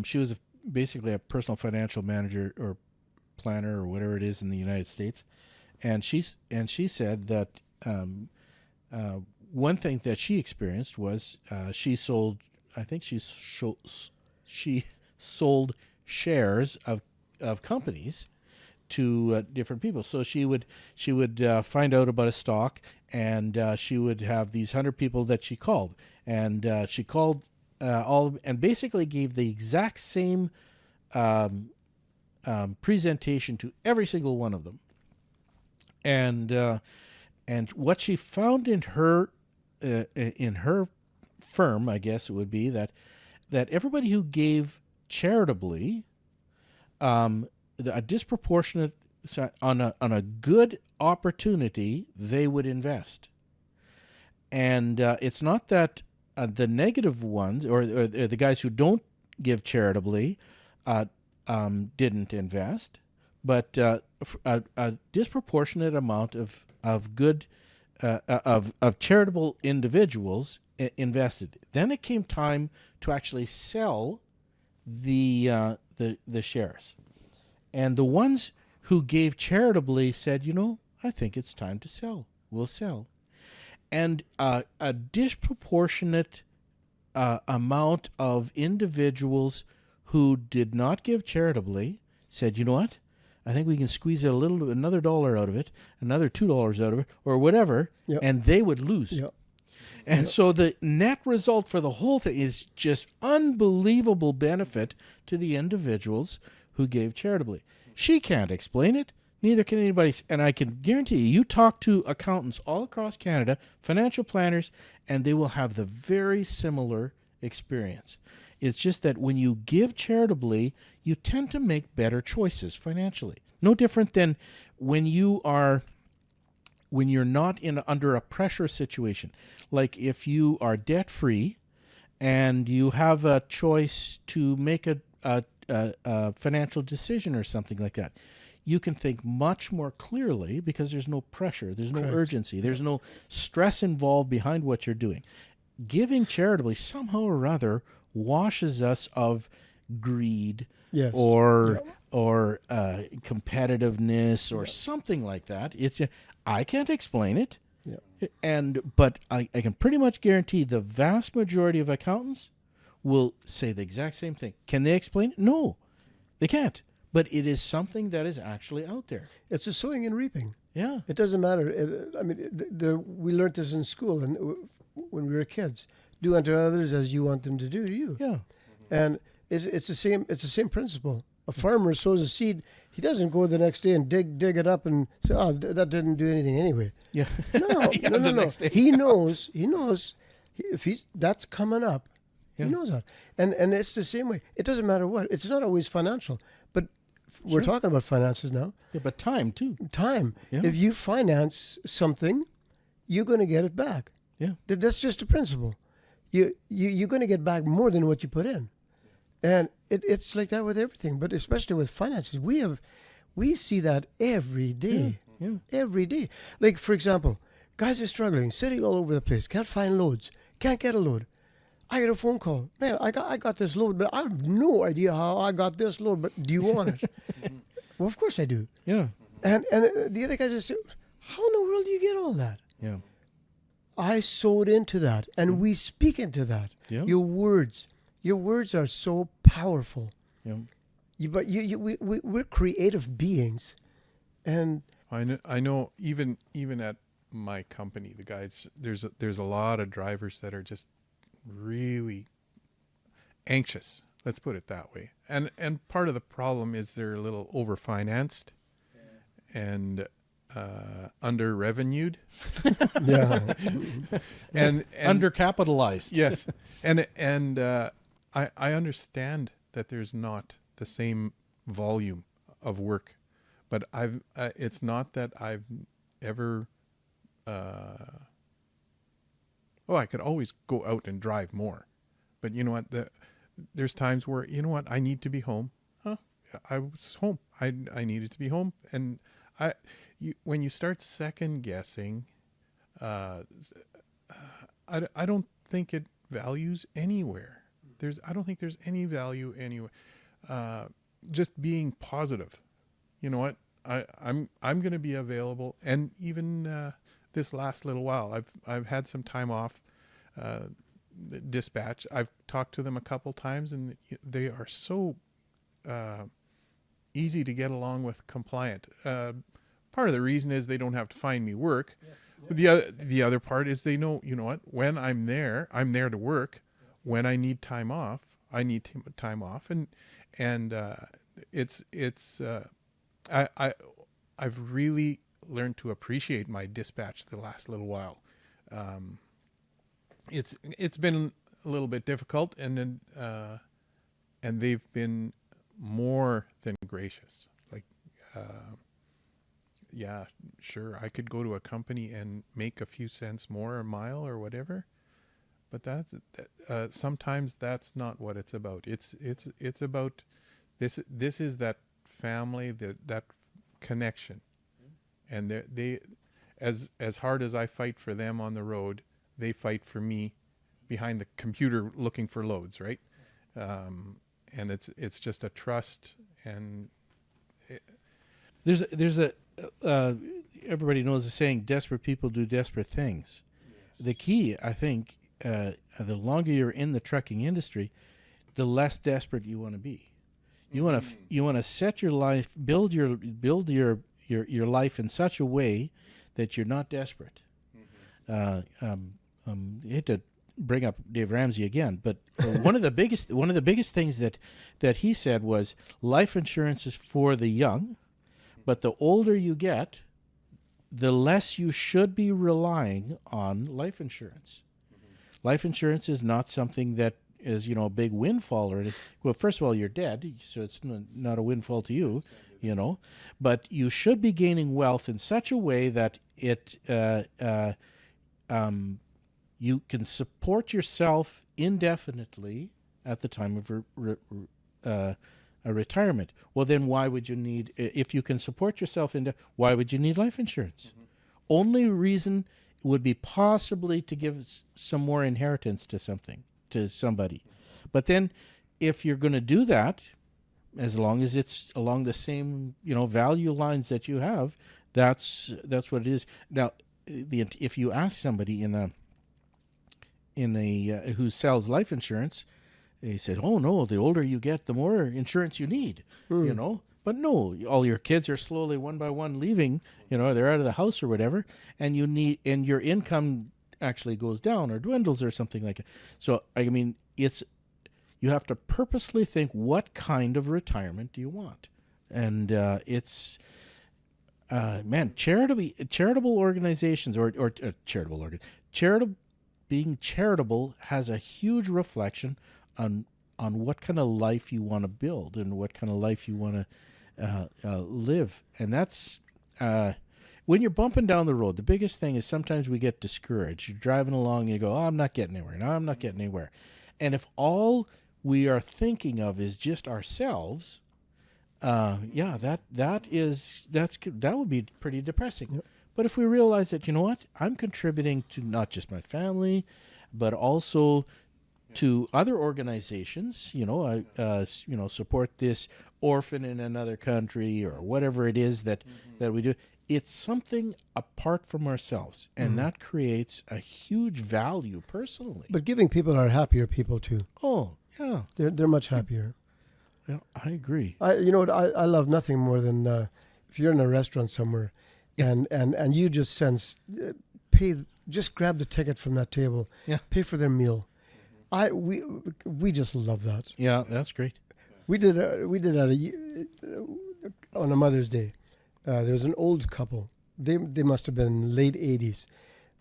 she was basically a personal financial manager or planner or whatever it is in the United States, and she said that one thing that she experienced was she sold shares of companies to different people. So she would find out about a stock, and she would have these 100 people that she called, and she called all, and basically gave the exact same presentation to every single one of them. And what she found in her firm, I guess it would be, that everybody who gave charitably, a disproportionate on a good opportunity, they would invest. And it's not that the negative ones or the guys who don't give charitably didn't invest, but a disproportionate amount of good of charitable individuals invested. Then it came time to actually sell the shares. And the ones who gave charitably said, you know, I think it's time to sell. We'll sell. And a disproportionate amount of individuals who did not give charitably said, you know what? I think we can squeeze another $1 out of it, another $2 out of it, or whatever, Yep. and they would lose. Yep. And so the net result for the whole thing is just unbelievable benefit to the individuals who gave charitably. She can't explain it, neither can anybody. And I can guarantee you talk to accountants all across Canada, financial planners, and they will have the very similar experience. It's just that when you give charitably, you tend to make better choices financially. No different than when you're not under a pressure situation. Like if you are debt free and you have a choice to make a financial decision or something like that, you can think much more clearly because there's no pressure, there's no urgency, there's no stress involved behind what you're doing. Giving charitably somehow or other washes us of greed or competitiveness or something like that. I can't explain it. But I can pretty much guarantee the vast majority of accountants will say the exact same thing. Can they explain it? No, they can't. But it is something that is actually out there. It's a sowing and reaping. Yeah. It doesn't matter. We learned this in school and when we were kids. Do unto others as you want them to do to you. Yeah. And it's the same. It's the same principle. A farmer sows a seed. He doesn't go the next day and dig it up and say, "Oh, that didn't do anything anyway." Yeah. No. He knows. If that's coming up. Yeah. He knows that. And it's the same way. It doesn't matter what. It's not always financial. But we're talking about finances now. Yeah, but time too. Time. Yeah. If you finance something, you're going to get it back. Yeah. That's just a principle. You're going to get back more than what you put in. And it's like that with everything, but especially with finances. We see that every day. Yeah. Every day. Like, for example, guys are struggling, sitting all over the place, can't find loads, can't get a load. I get a phone call. Man, I got this load, but I have no idea how I got this load, but do you want it? Well, of course I do. Yeah. And the other guys just say, how in the world do you get all that? Yeah. I sowed into that, and we speak into that. Yeah. Your words are so powerful. Yeah. We're creative beings, and I know even at my company, the guys, there's a lot of drivers that are just really anxious. Let's put it that way. And part of the problem is they're a little overfinanced and under revenued. yeah, and undercapitalized. Yes. And I understand that there's not the same volume of work, but it's not that I've ever I could always go out and drive more. But you know what? There's times where, you know what? I need to be home. I was home. I needed to be home. And when you start second guessing, I don't think it values anywhere. I don't think there's any value anywhere. Just being positive. You know what? I'm going to be available. And even this last little while, I've had some time off. Dispatch. I've talked to them a couple times, and they are so easy to get along with, compliant. Part of the reason is they don't have to find me work. Yeah. The other part is they know, you know what? When I'm there to work. Yeah. When I need time off, I need time off, and I've really learned to appreciate my dispatch the last little while. It's been a little bit difficult, and they've been more than gracious. Like, yeah, sure, I could go to a company and make a few cents more a mile or whatever, but sometimes that's not what it's about. It's about this. This is that family, that connection, and they as hard as I fight for them on the road, they fight for me behind the computer looking for loads, right? And it's just a trust, and there's a everybody knows the saying, desperate people do desperate things. Yes. The key, I think, the longer you're in the trucking industry, the less desperate you want to be. You want to set your life, build your life in such a way that you're not desperate. I hate to bring up Dave Ramsey again, but one of the biggest things that he said was life insurance is for the young, but the older you get, the less you should be relying on life insurance. Life insurance is not something that as a big windfall or anything. Well, first of all, you're dead, so it's not a windfall to you, But you should be gaining wealth in such a way that it you can support yourself indefinitely at the time of a retirement. Well, then why would you need, if you can support yourself why would you need life insurance? Mm-hmm. Only reason would be possibly to give some more inheritance to somebody. But then if you're going to do that, as long as it's along the same, value lines that you have, that's what it is. Now, if you ask somebody who sells life insurance, they said, "Oh no, the older you get, the more insurance you need." But no, all your kids are slowly one by one leaving. They're out of the house or whatever, and your income actually goes down or dwindles or something like that. So I mean, you have to purposely think, what kind of retirement do you want? And charitable organizations being charitable has a huge reflection on what kind of life you want to build and what kind of life you want to live. And that's when you're bumping down the road, the biggest thing is sometimes we get discouraged. You're driving along and you go, "Oh, I'm not getting anywhere. No, I'm not getting anywhere." And if all we are thinking of is just ourselves, that would be pretty depressing. Yep. But if we realize that, I'm contributing to not just my family, but also to other organizations, I support this orphan in another country or whatever it is that we do. It's something apart from ourselves, and that creates a huge value personally. But giving people are happier people too. Oh, yeah. They're much happier. Yeah, I agree. I love nothing more than if you're in a restaurant somewhere and you just just grab the ticket from that table, pay for their meal. We just love that. Yeah, that's great. We did that on a Mother's Day. There was an old couple. They must have been late 80s.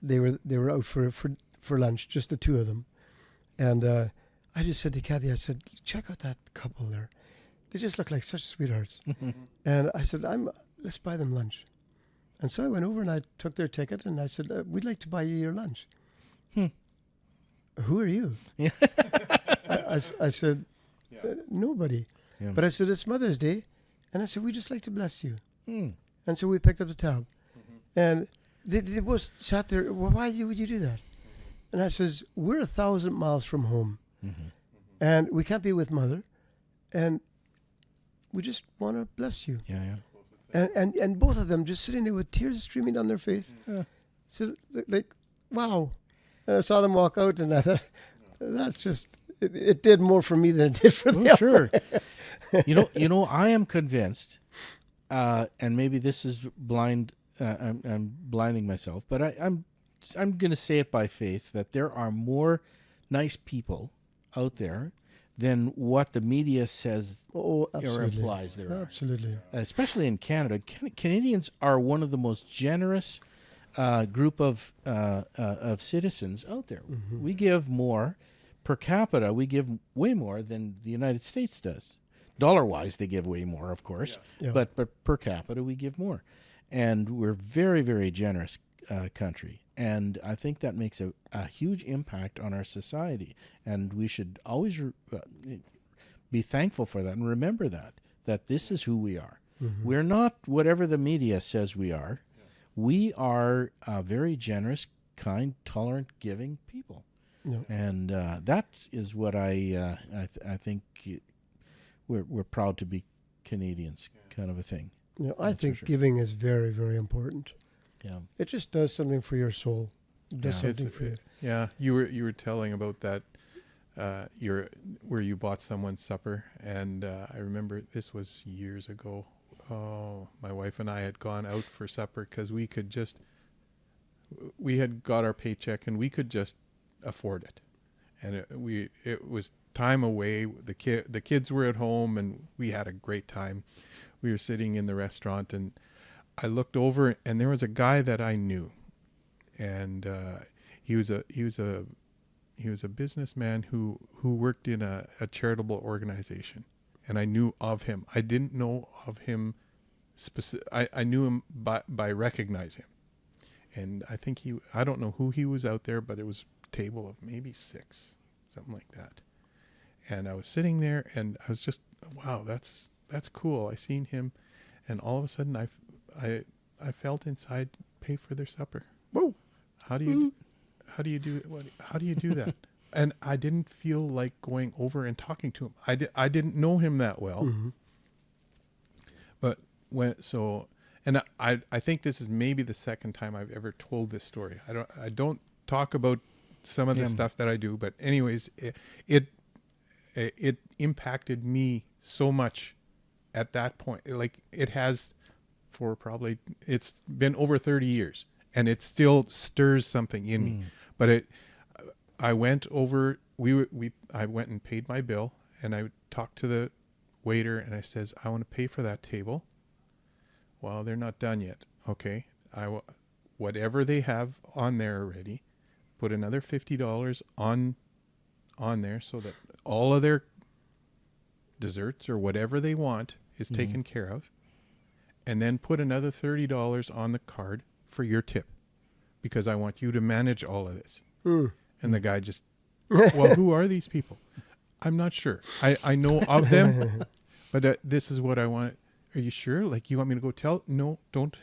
They were out for lunch, just the two of them. And I just said to Kathy, I said, "Check out that couple there. They just look like such sweethearts." And I said, let's buy them lunch. And so I went over and I took their ticket and I said, "We'd like to buy you your lunch." "Who are you?" Yeah. I said, "Nobody." Yeah. But I said, "It's Mother's Day." And I said, "We just like to bless you." And so we picked up the tab. And they both sat there. "Well, why would you do that?" And I says, "We're 1,000 miles from home. And we can't be with Mother. And we just want to bless you." Yeah. And both of them just sitting there with tears streaming down their face. So like, wow. And I saw them walk out, and I thought, that's just, it did more for me than it did for them. Sure. I am convinced, and maybe this is blind, I'm blinding myself, but I'm going to say it by faith, that there are more nice people out there than what the media says or implies there are. Absolutely. Especially in Canada. Canadians are one of the most generous group of citizens out there. We give more per capita. We give way more than the United States does. Dollar-wise, they give way more, of course. Yeah. But per capita, we give more. And we're very, very generous country. And I think that makes a huge impact on our society. And we should always be thankful for that and remember that this is who we are. We're not whatever the media says we are. We are very generous, kind, tolerant, giving people. And that is what I think we're proud to be Canadians, kind of a thing. I think giving is very, very important. Yeah, it just does something for your soul. It does something for you. Yeah, you were telling about that, where you bought someone's supper, and I remember this was years ago. Oh, my wife and I had gone out for supper because we had got our paycheck and we could just afford it, and it was time away. The kids were at home and we had a great time. We were sitting in the restaurant and I looked over and there was a guy that I knew, and he was a He was a businessman who worked in a charitable organization, and I knew of him. I didn't know of him I knew him by recognize him, and I think I don't know who he was out there, but it was a table of maybe 6, something like that. And I was sitting there, and I was just, wow, that's cool. I seen him, and all of a sudden I felt inside, pay for their supper. Whoa! How do you do that? And I didn't feel like going over and talking to him. I didn't know him that well. Mm-hmm. But I think this is maybe the second time I've ever told this story. I don't talk about some of the stuff that I do, but anyways, it impacted me so much at that point. Like it has for probably, it's been over 30 years, and it still stirs something in me. But I went over, I went and paid my bill, and I talked to the waiter, and I says, I want to pay for that table. Well, they're not done yet. Okay. Whatever they have on there already, put another $50 on there so that all of their desserts or whatever they want is taken care of. And then put another $30 on the card for your tip, because I want you to manage all of this. And the guy just, well, who are these people? I'm not sure. I know of them, but this is what I want. Are you sure? Like, you want me to go tell? No, don't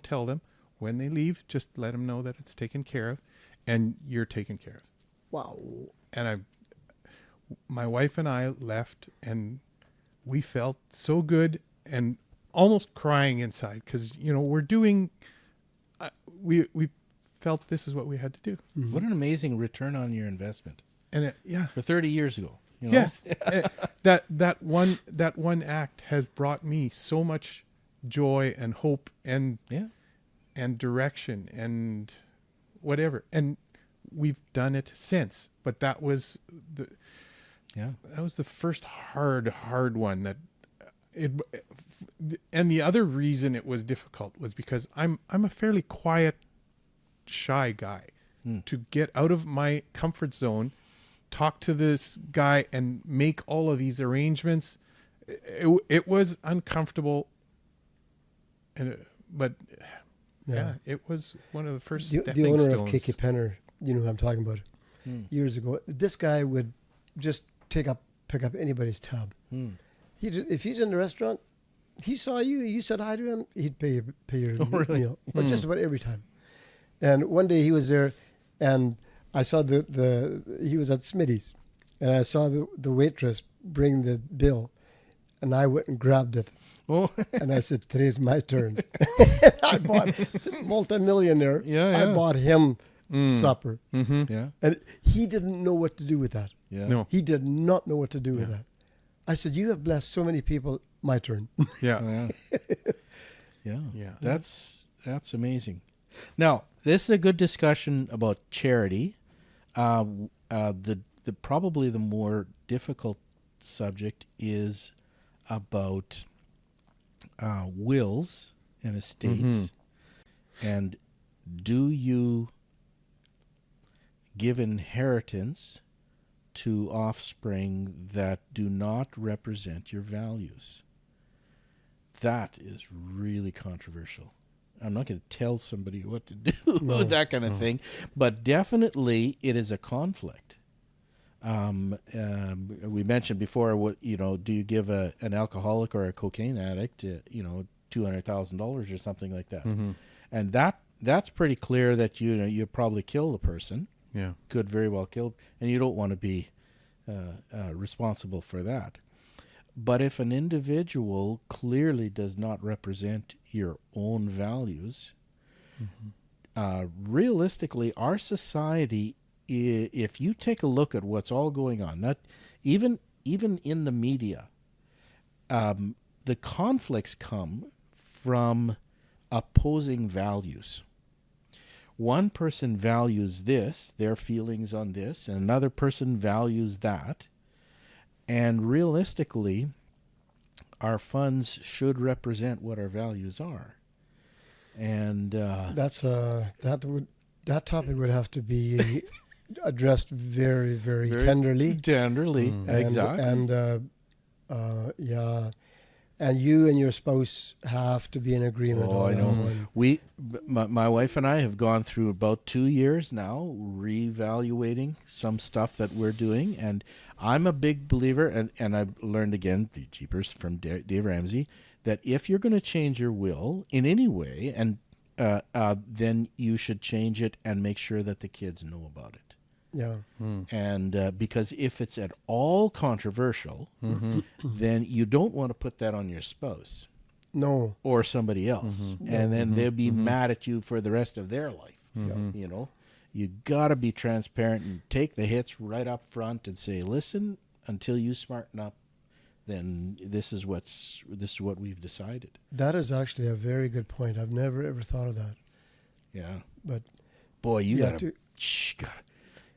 tell them. When they leave, just let them know that it's taken care of, and you're taken care of. Wow. And my wife and I left, and we felt so good and almost crying inside, because we're doing. We felt this is what we had to do. Mm-hmm. What an amazing return on your investment. And for 30 years ago. Yes. that one act has brought me so much joy and hope and direction and whatever. And we've done it since. But that was the first hard one that and the other reason it was difficult was because I'm a fairly quiet, shy guy. To get out of my comfort zone, talk to this guy and make all of these arrangements, it was uncomfortable, but it was one of the first stepping the owner stones. of Kiki Penner, you know who I'm talking about, years ago, this guy would just pick up anybody's tab. If he's in the restaurant, he saw you said hi to him, he'd pay your meal, or just about every time. And one day he was there, and I saw he was at Smitty's, and I saw the waitress bring the bill, and I went and grabbed it. Oh. And I said, today's my turn. I bought the multimillionaire. I bought him supper. Mm-hmm. Yeah. And he didn't know what to do with that. Yeah. No. He did not know what to do with that. I said, you have blessed so many people. My turn. Yeah. That's amazing. Now, this is a good discussion about charity. The probably the more difficult subject is about wills and estates. And do you give inheritance to offspring that do not represent your values? That is really controversial. I'm not going to tell somebody what to do, that kind of thing, but definitely it is a conflict. We mentioned before, do you give an alcoholic or a cocaine addict, $200,000 or something like that? And that's pretty clear that you probably kill the person. Yeah, could very well kill, and you don't want to be responsible for that. But if an individual clearly does not represent your own values, realistically, our society, if you take a look at what's all going on, not even in the media, the conflicts come from opposing values. One person values this, their feelings on this, and another person values that. And realistically, our funds should represent what our values are. And that topic would have to be addressed very, very, Very tenderly. Tenderly, exactly. And you and your spouse have to be in agreement. Oh, on I that know. one. My wife and I have gone through about 2 years now, reevaluating some stuff that we're doing, and I'm a big believer, and I've learned again, the Jeepers from Dave Ramsey, that if you're going to change your will in any way, and then you should change it and make sure that the kids know about it. Yeah. And because if it's at all controversial, then you don't want to put that on your spouse No. or somebody else, and then they'll be mad at you for the rest of their life. You know, you got to be transparent and take the hits right up front and say, listen, until you smarten up, then this is what we've decided. That is actually a very good point. I've never ever thought of that. Yeah, But boy, you Yeah, gotta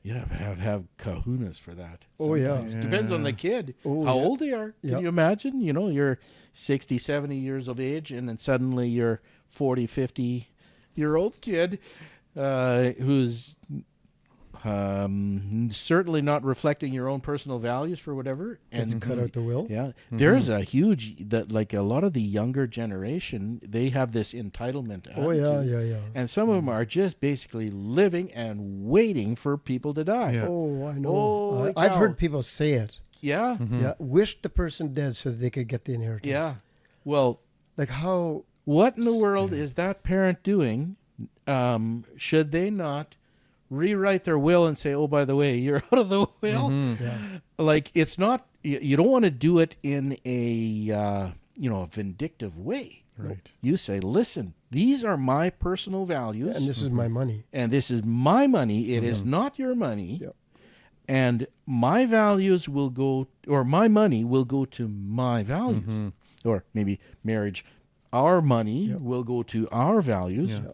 you have kahunas for that. Oh, yeah. Sometimes. Depends on the kid, Oh, how yeah. old they are. Can Yeah. you imagine? You know, you're 60, 70 years of age, and then suddenly you're 40, 50-year-old kid who's certainly not reflecting your own personal values for whatever. and cut out the will. Yeah, there's a huge like a lot of the younger generation, they have this entitlement. Oh yeah, attitude. yeah. And some of them are just basically living and waiting for people to die. Yeah. Oh, I know. Holy I've cow. heard people say it. Yeah. Yeah, wish the person dead so that they could get the inheritance. Yeah. Well, Like how? what in the world is that parent doing? Should they not rewrite their will and say, oh, by the way, you're out of the will? Yeah. Like, it's not, you don't want to do it in a, a vindictive way. Right. You say, listen, these are my personal values. And this is my money. And this is my money. It is not your money. Yep. And my values will go, or my money will go to my values. Or maybe marriage, our money will go to our values. Yeah.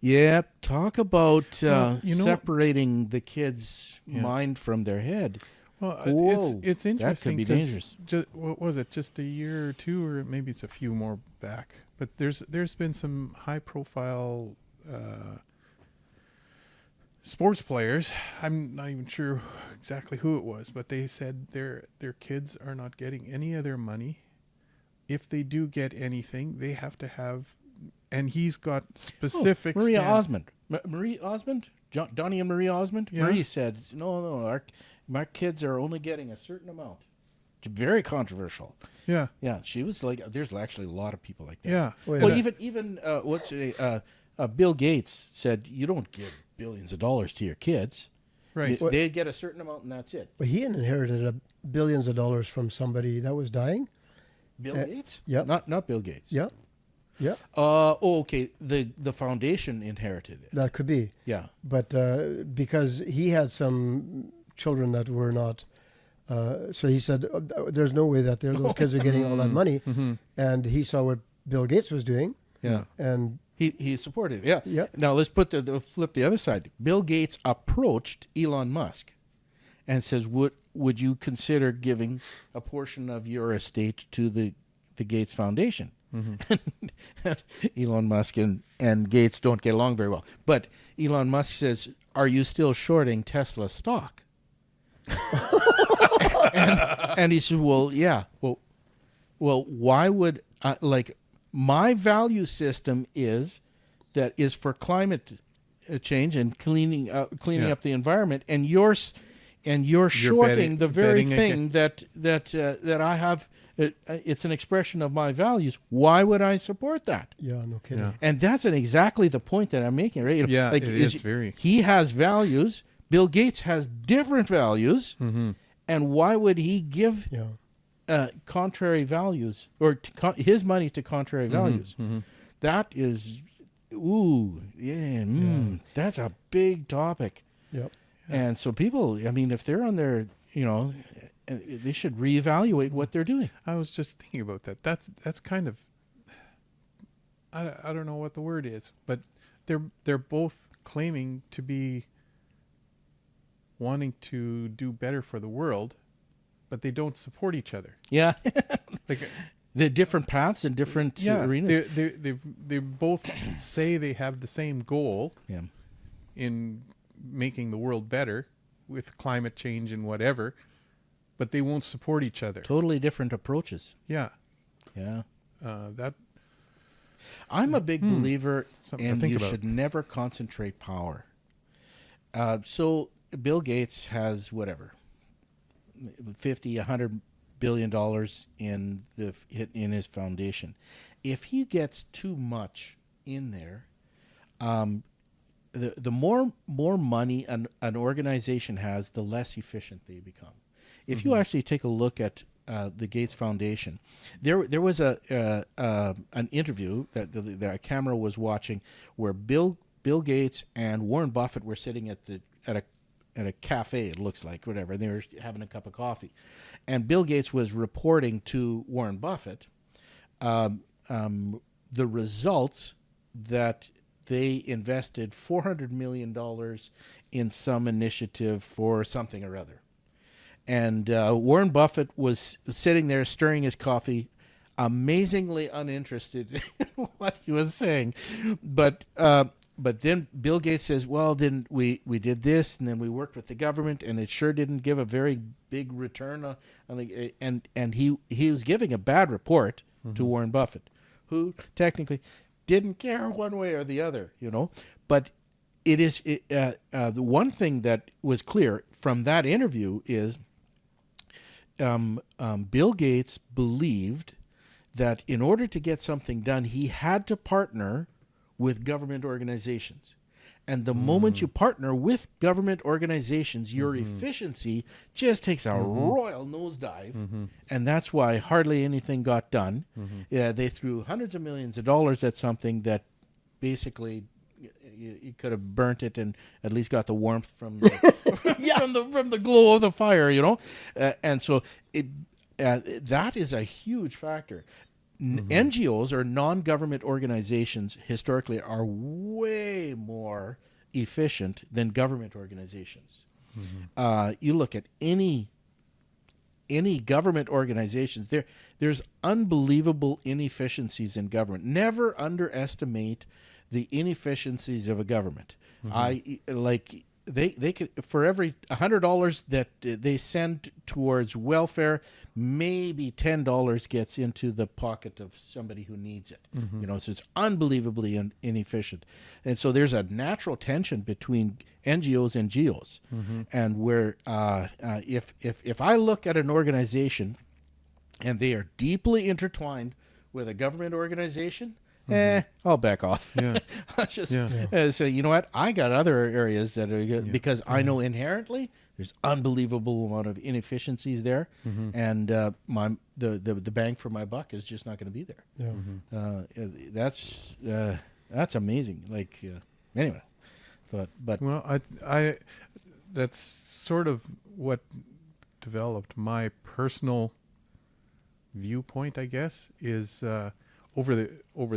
Yeah, talk about Well, separating the kid's Yeah. mind from their head. Well, Whoa, it's interesting. that could be 'cause dangerous. what was it? Just a year or two, or maybe it's a few more back. But there's been some high profile sports players. I'm not even sure exactly who it was, but they said their kids are not getting any of their money. If they do get anything, they have to have. And he's got specific. Maria Osmond. Marie Osmond? Donnie and Marie Osmond? Yeah. Marie said, no, my kids are only getting a certain amount. It's very controversial. Yeah. Yeah, she was like, there's actually a lot of people like that. Yeah. Oh, yeah. Well, even Bill Gates said, you don't give billions of dollars to your kids. Right. They get a certain amount and that's it. But he inherited billions of dollars from somebody that was dying. Bill Gates? yeah. Not Bill Gates. Yeah. Yeah. Okay. The foundation inherited it. That could be. Yeah. But because he had some children that were not, so he said, "There's no way that those kids are getting all that money." And he saw what Bill Gates was doing, Yeah. and He supported it. Yeah. Yeah. Now let's put the flip the other side. Bill Gates approached Elon Musk and says, "Would you consider giving a portion of your estate to the Gates Foundation?" Elon Musk and Gates don't get along very well. But Elon Musk says, "Are you still shorting Tesla stock?" and he said, "Well, yeah. Well, why would my value system is for climate change and cleaning Yeah. up the environment, and you're shorting the very thing that I have. It's an expression of my values. Why would I support that?" yeah, no kidding. Yeah. And that's exactly the point that I'm making, right? Yeah, it is very. He has values. Bill Gates has different values, and why would he give Yeah. contrary values or his money to contrary values? That is, that's a big topic. Yep. And so people, I mean, if they're on their, they should reevaluate what they're doing. I was just thinking about that. That's kind of. I don't know what the word is, but they're both claiming to be wanting to do better for the world, but they don't support each other. Yeah. Like The different paths and different arenas. they both say they have the same goal Yeah. in making the world better with climate change and whatever, but they won't support each other. Totally different approaches. Yeah. Yeah. That I'm a big believer Something to in think you about. should never concentrate power. So Bill Gates has whatever, 50, $100 billion in his foundation. If he gets too much in there, the more money an organization has, the less efficient they become. If you actually take a look at the Gates Foundation, there was an interview that the camera was watching where Bill Gates and Warren Buffett were sitting at a cafe, it looks like, whatever, and they were having a cup of coffee, and Bill Gates was reporting to Warren Buffett the results that they invested $400 million in some initiative for something or other. And Warren Buffett was sitting there stirring his coffee, amazingly uninterested in what he was saying. But then Bill Gates says, well, then we did this, and then we worked with the government, and it sure didn't give a very big return. And he was giving a bad report to Warren Buffett, who technically didn't care one way or the other, But the one thing that was clear from that interview is Bill Gates believed that in order to get something done, he had to partner with government organizations. And the moment you partner with government organizations, your efficiency just takes a royal nosedive. And that's why hardly anything got done. They threw hundreds of millions of dollars at something that basically you could have burnt it and at least got the warmth from the from the glow of the fire, and so that is a huge factor. NGOs, or non-government organizations, historically are way more efficient than government organizations. You look at any government organizations, there's unbelievable inefficiencies in government. Never underestimate the inefficiencies of a government. They could, for every $100 that they send towards welfare, maybe $10 gets into the pocket of somebody who needs it. So it's unbelievably inefficient, and so there's a natural tension between NGOs and GOs, and where if I look at an organization and they are deeply intertwined with a government organization, I'll back off. Yeah. I'll just say, you know what? I got other areas that are because I know inherently there's unbelievable amount of inefficiencies there, and the bang for my buck is just not going to be there. That's amazing. Anyway, but well, I that's sort of what developed my personal viewpoint, I guess, is over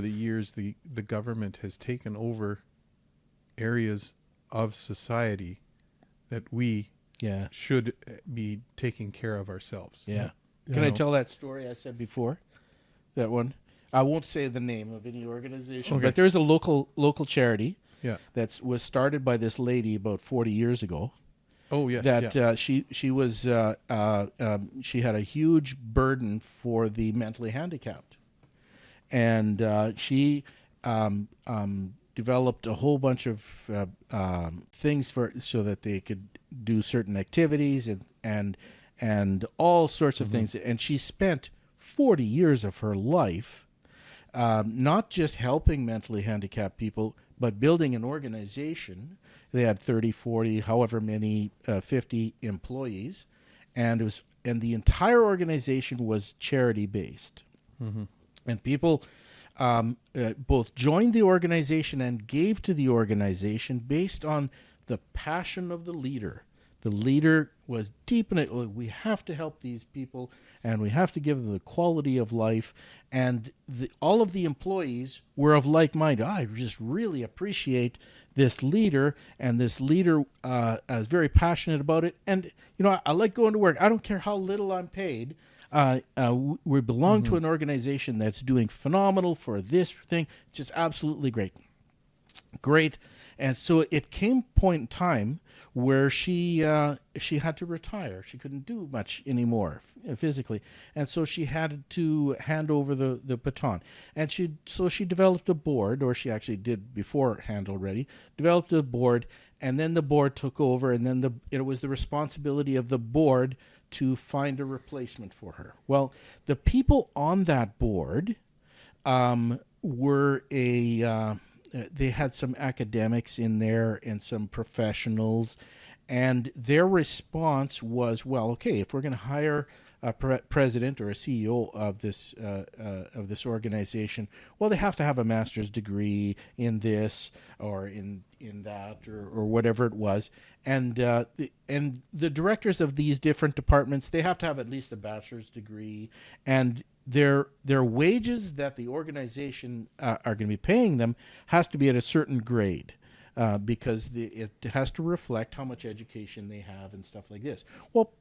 the years the government has taken over areas of society that we should be taking care of ourselves. Yeah. Can I tell that story I said before? That one? I won't say the name of any organization, but there's a local charity that was started by this lady about 40 years ago. Oh, yes. That she was she had a huge burden for the mentally handicapped. And she developed a whole bunch of things so that they could do certain activities and all sorts of things. And she spent 40 years of her life not just helping mentally handicapped people, but building an organization. They had 30, 40, however many, 50 employees, and the entire organization was charity based. And people both joined the organization and gave to the organization based on the passion of the leader. The leader was deep in it. We have to help these people, and we have to give them the quality of life. And all of the employees were of like mind. I just really appreciate this leader, and this leader is very passionate about it. And I like going to work. I don't care how little I'm paid. We belong to an organization that's doing phenomenal for this thing. Just absolutely great. And so it came point in time where she had to retire. She couldn't do much anymore physically, and so she had to hand over the baton. And she developed a board, or she actually did beforehand already, developed a board, and then the board took over, and then it was the responsibility of the board to find a replacement for her. Well, the people on that board were they had some academics in there and some professionals, and their response was, well, okay, if we're going to hire a president or a CEO of this organization, well, they have to have a master's degree in this or in that or whatever it was, and the directors of these different departments, they have to have at least a bachelor's degree, and their wages that the organization are going to be paying them has to be at a certain grade, because it has to reflect how much education they have and stuff like this. Well,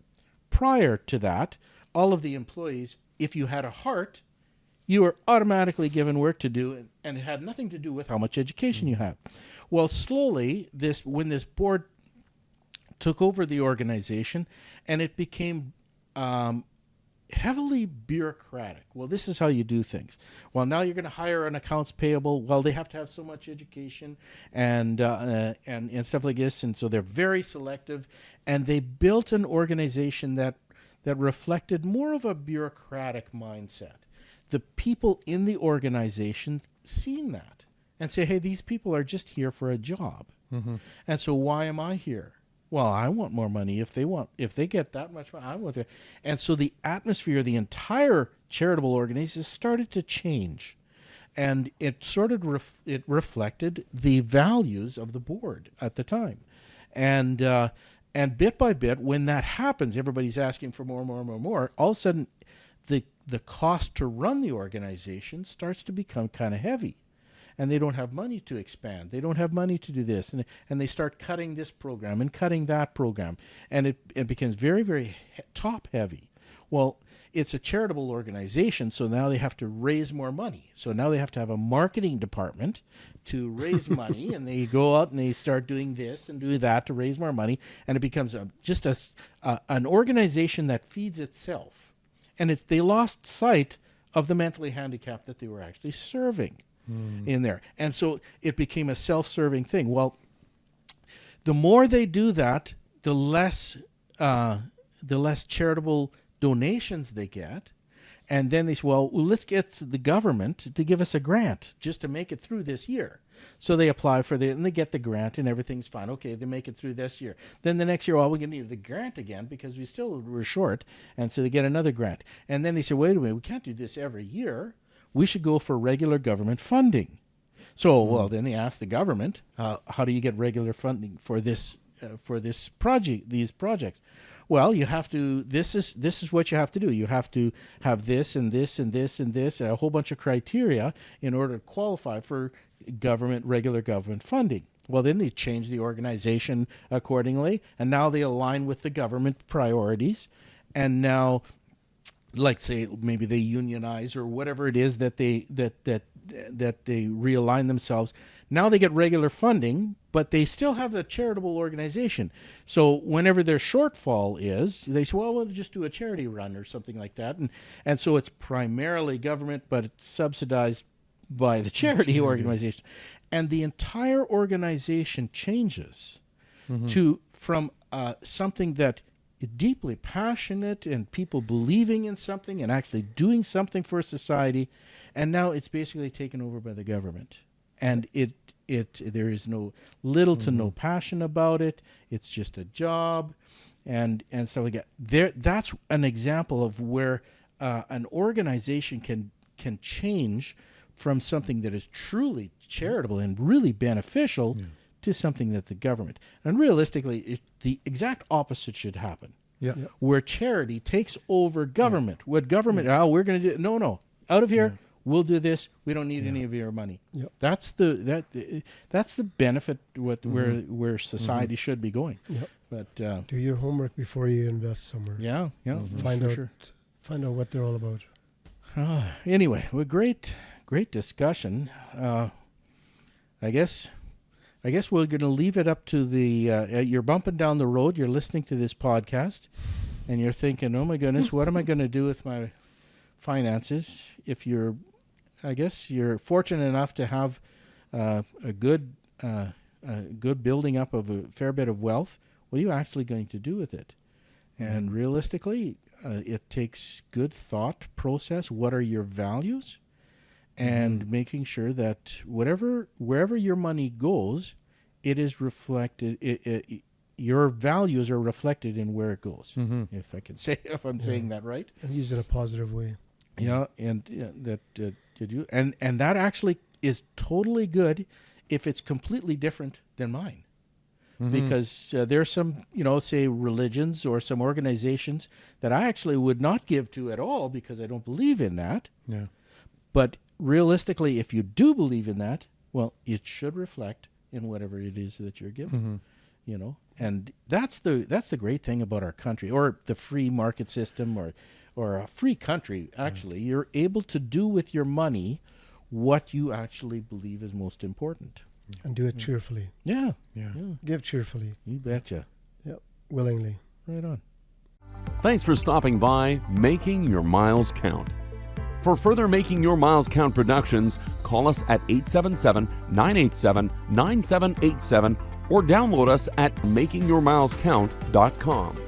prior to that, all of the employees, if you had a heart, you were automatically given work to do, and it had nothing to do with how much education you had. Well, slowly, when this board took over the organization, and it became heavily bureaucratic. Well, this is how you do things. Well, now you're going to hire an accounts payable. Well, they have to have so much education and stuff like this, and so they're very selective. And they built an organization that reflected more of a bureaucratic mindset. The people in the organization seen that and say, hey, these people are just here for a job. Mm-hmm. And so why am I here? Well, I want more money. If they get that much money, I want to. And so the atmosphere, the entire charitable organization started to change. And it sort of it reflected the values of the board at the time. And bit by bit, when that happens, everybody's asking for more. All of a sudden, the cost to run the organization starts to become kind of heavy. And they don't have money to expand. They don't have money to do this. And they start cutting this program and cutting that program. And it becomes very, very top heavy. Well, it's a charitable organization, so now they have to raise more money. So now they have to have a marketing department to raise money, and they go out and they start doing this and do that to raise more money. And it becomes just an organization that feeds itself. And they lost sight of the mentally handicapped that they were actually serving. In there. And so it became a self-serving thing. Well, the more they do that, the less charitable donations they get. And then they say, well, let's get the government to give us a grant just to make it through this year. So they apply for and they get the grant, and everything's fine. Okay, they make it through this year. Then the next year, well, we're going to need the grant again because we're short. And so they get another grant. And then they say, wait a minute, we can't do this every year. We should go for regular government funding. So, well, then they ask the government, how do you get regular funding for this project, these projects? Well, you have to. This is what you have to do. You have to have this and this and this and this, and a whole bunch of criteria in order to qualify for regular government funding. Well, then they change the organization accordingly, and now they align with the government priorities, and now, like say maybe they unionize or whatever it is that they realign themselves. Now they get regular funding, but they still have the charitable organization. So whenever their shortfall is, they say, well, we'll just do a charity run or something like that. And so it's primarily government, but it's subsidized by the charity organization. And the entire organization changes from something that deeply passionate and people believing in something and actually doing something for society, and now it's basically taken over by the government, and there is no little to no passion about it. It's just a job, and stuff like that. That's an example of where an organization can change from something that is truly charitable and really beneficial to something that the government. And realistically, the exact opposite should happen. Yeah. Where charity takes over government. What government, we're going to do, no, out of here, we'll do this. We don't need any of your money. Yep. That's the benefit where society should be going. Yep. But do your homework before you invest somewhere. Yeah. Find out what they're all about. Anyway, great discussion. I guess I guess we're going to leave it up to the, you're bumping down the road, you're listening to this podcast, and you're thinking, oh my goodness, what am I going to do with my finances? If you're, I guess you're fortunate enough to have a good building up of a fair bit of wealth, what are you actually going to do with it? And realistically, it takes good thought process. What are your values? And making sure that wherever your money goes, it is reflected. Your values are reflected in where it goes. If I can say, if I'm saying that right. And use it in a positive way. Yeah, and that did you? And that actually is totally good if it's completely different than mine. Because there's some, say religions or some organizations that I actually would not give to at all because I don't believe in that. Yeah. But realistically, if you do believe in that, well, it should reflect in whatever it is that you're given. And that's the great thing about our country, or the free market system, or a free country. Actually, you're able to do with your money what you actually believe is most important. And do it cheerfully. Yeah. Give cheerfully. You betcha. Yep. Willingly. Right on. Thanks for stopping by Making Your Miles Count. For further Making Your Miles Count productions, call us at 877-987-9787 or download us at makingyourmilescount.com.